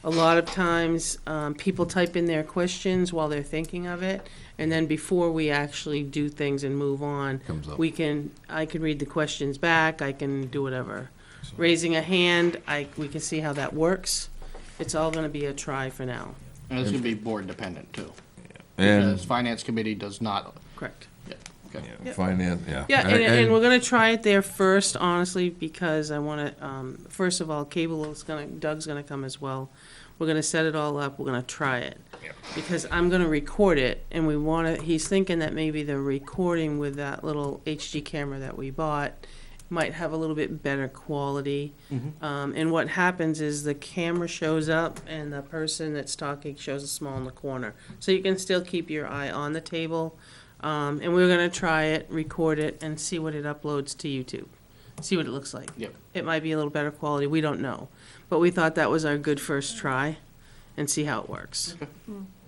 A lot of times, people type in their questions while they're thinking of it, and then before we actually do things and move on, Comes up. I can read the questions back, I can do whatever. Raising a hand, we can see how that works. It's all gonna be a try for now. And it's gonna be board dependent too. And, Because finance committee does not, Correct. yeah, okay. yeah, finance, yeah. Yeah, and we're gonna try it there first, honestly, because I wanna, first of all, Doug's gonna come as well. We're gonna set it all up, we're gonna try it. Because I'm gonna record it, and he's thinking that maybe the recording with that little HD camera that we bought might have a little bit better quality. And what happens is the camera shows up and the person that's talking shows a small in the corner. So you can still keep your eye on the table. And we're gonna try it, record it, and see what it uploads to YouTube. See what it looks like. Yep. It might be a little better quality, we don't know. But we thought that was our good first try, and see how it works.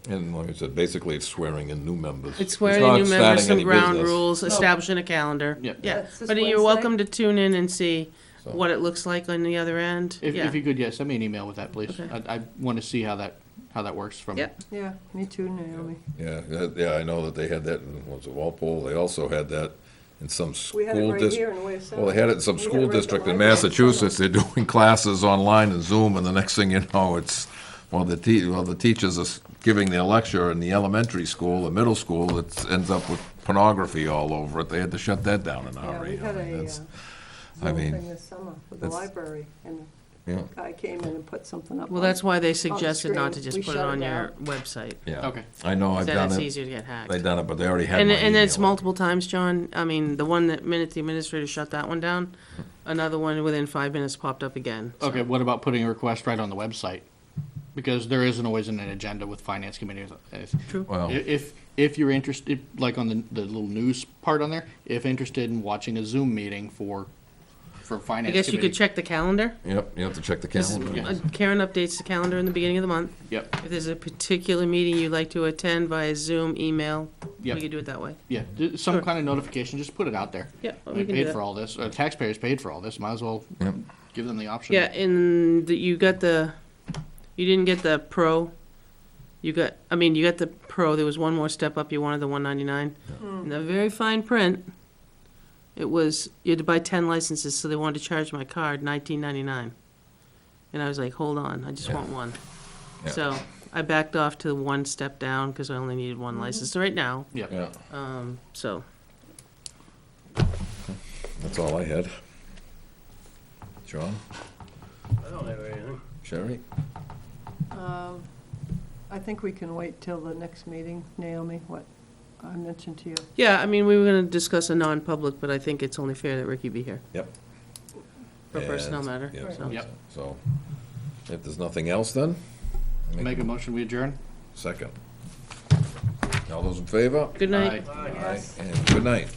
And like I said, basically it's swearing in new members. It's swearing not in new members, starting some any ground business. rules, establishing a calendar. Yep. Yeah, That's this but you're Wednesday? welcome to tune in and see So- what it looks like on the other end. If Yeah. you could, yeah, send me an email with that, please. Okay. I wanna see how that works from. Yep. Yeah, me too, Naomi. Yeah, I know that they had that in, was it Walpole? They also had that in some We had it school right district. here in Way Well, they had it in some We had it school right at the district in library. Massachusetts. They're doing classes online and Zoom, and the next thing you know, the teachers are giving their lecture in the elementary school, the middle school, it ends up with pornography all over it. They had to shut that down in a Yeah, hurry. we had a I Zoom mean, thing this summer with the that's- library, and Yeah. guy came in and put something up. Well, on- that's why they the suggested not to screen. just We put it shut on your down. website. Yeah. Okay. I know, I've Then done it's it. easier to get hacked. They've done it, but they already had my And then it's email. multiple times, John. I mean, the one that minute the administrator shut that one down, another one within 5 minutes popped up again. So- Okay, what about putting a request right on the website? Because there isn't always an agenda with finance committees. True. Well, If you're interested, like on the little news part on there, if interested in watching a Zoom meeting for I finance guess you could committee. check the calendar. yep, you have to check the 'Cause, calendar. Karen updates the calendar in the beginning of the month. Yep, If there's a particular meeting you'd like to attend via Zoom, email, Yep. we could do it that way. yeah, some Sure. kind of notification, just put it out there. Yeah, We we can do paid that. for all this, taxpayers paid for all this, might as well Yep. give them the option. Yeah, and you didn't get the pro. You got the pro. There was one more step up. You wanted the 199. In the very fine print, it was, you had to buy 10 licenses, so they wanted to charge my card $19.99. And I was like, hold on, I just Yeah. want one. Yeah. So I backed off to one step down because I only needed one license right now. Yep. Yeah, So that's all I had. John, I don't have anything. Sherry? I think we can wait till the next meeting, Naomi, what I mentioned to you. yeah, I mean, we were going to discuss a non-public, but I think it's only fair that Ricky be here Yep. for a personnel And- matter. yeah, So. Yep. So, if there's nothing else then? Make a motion, we adjourn? Second. All those in favor? Good night. Aye. Aye. And good night.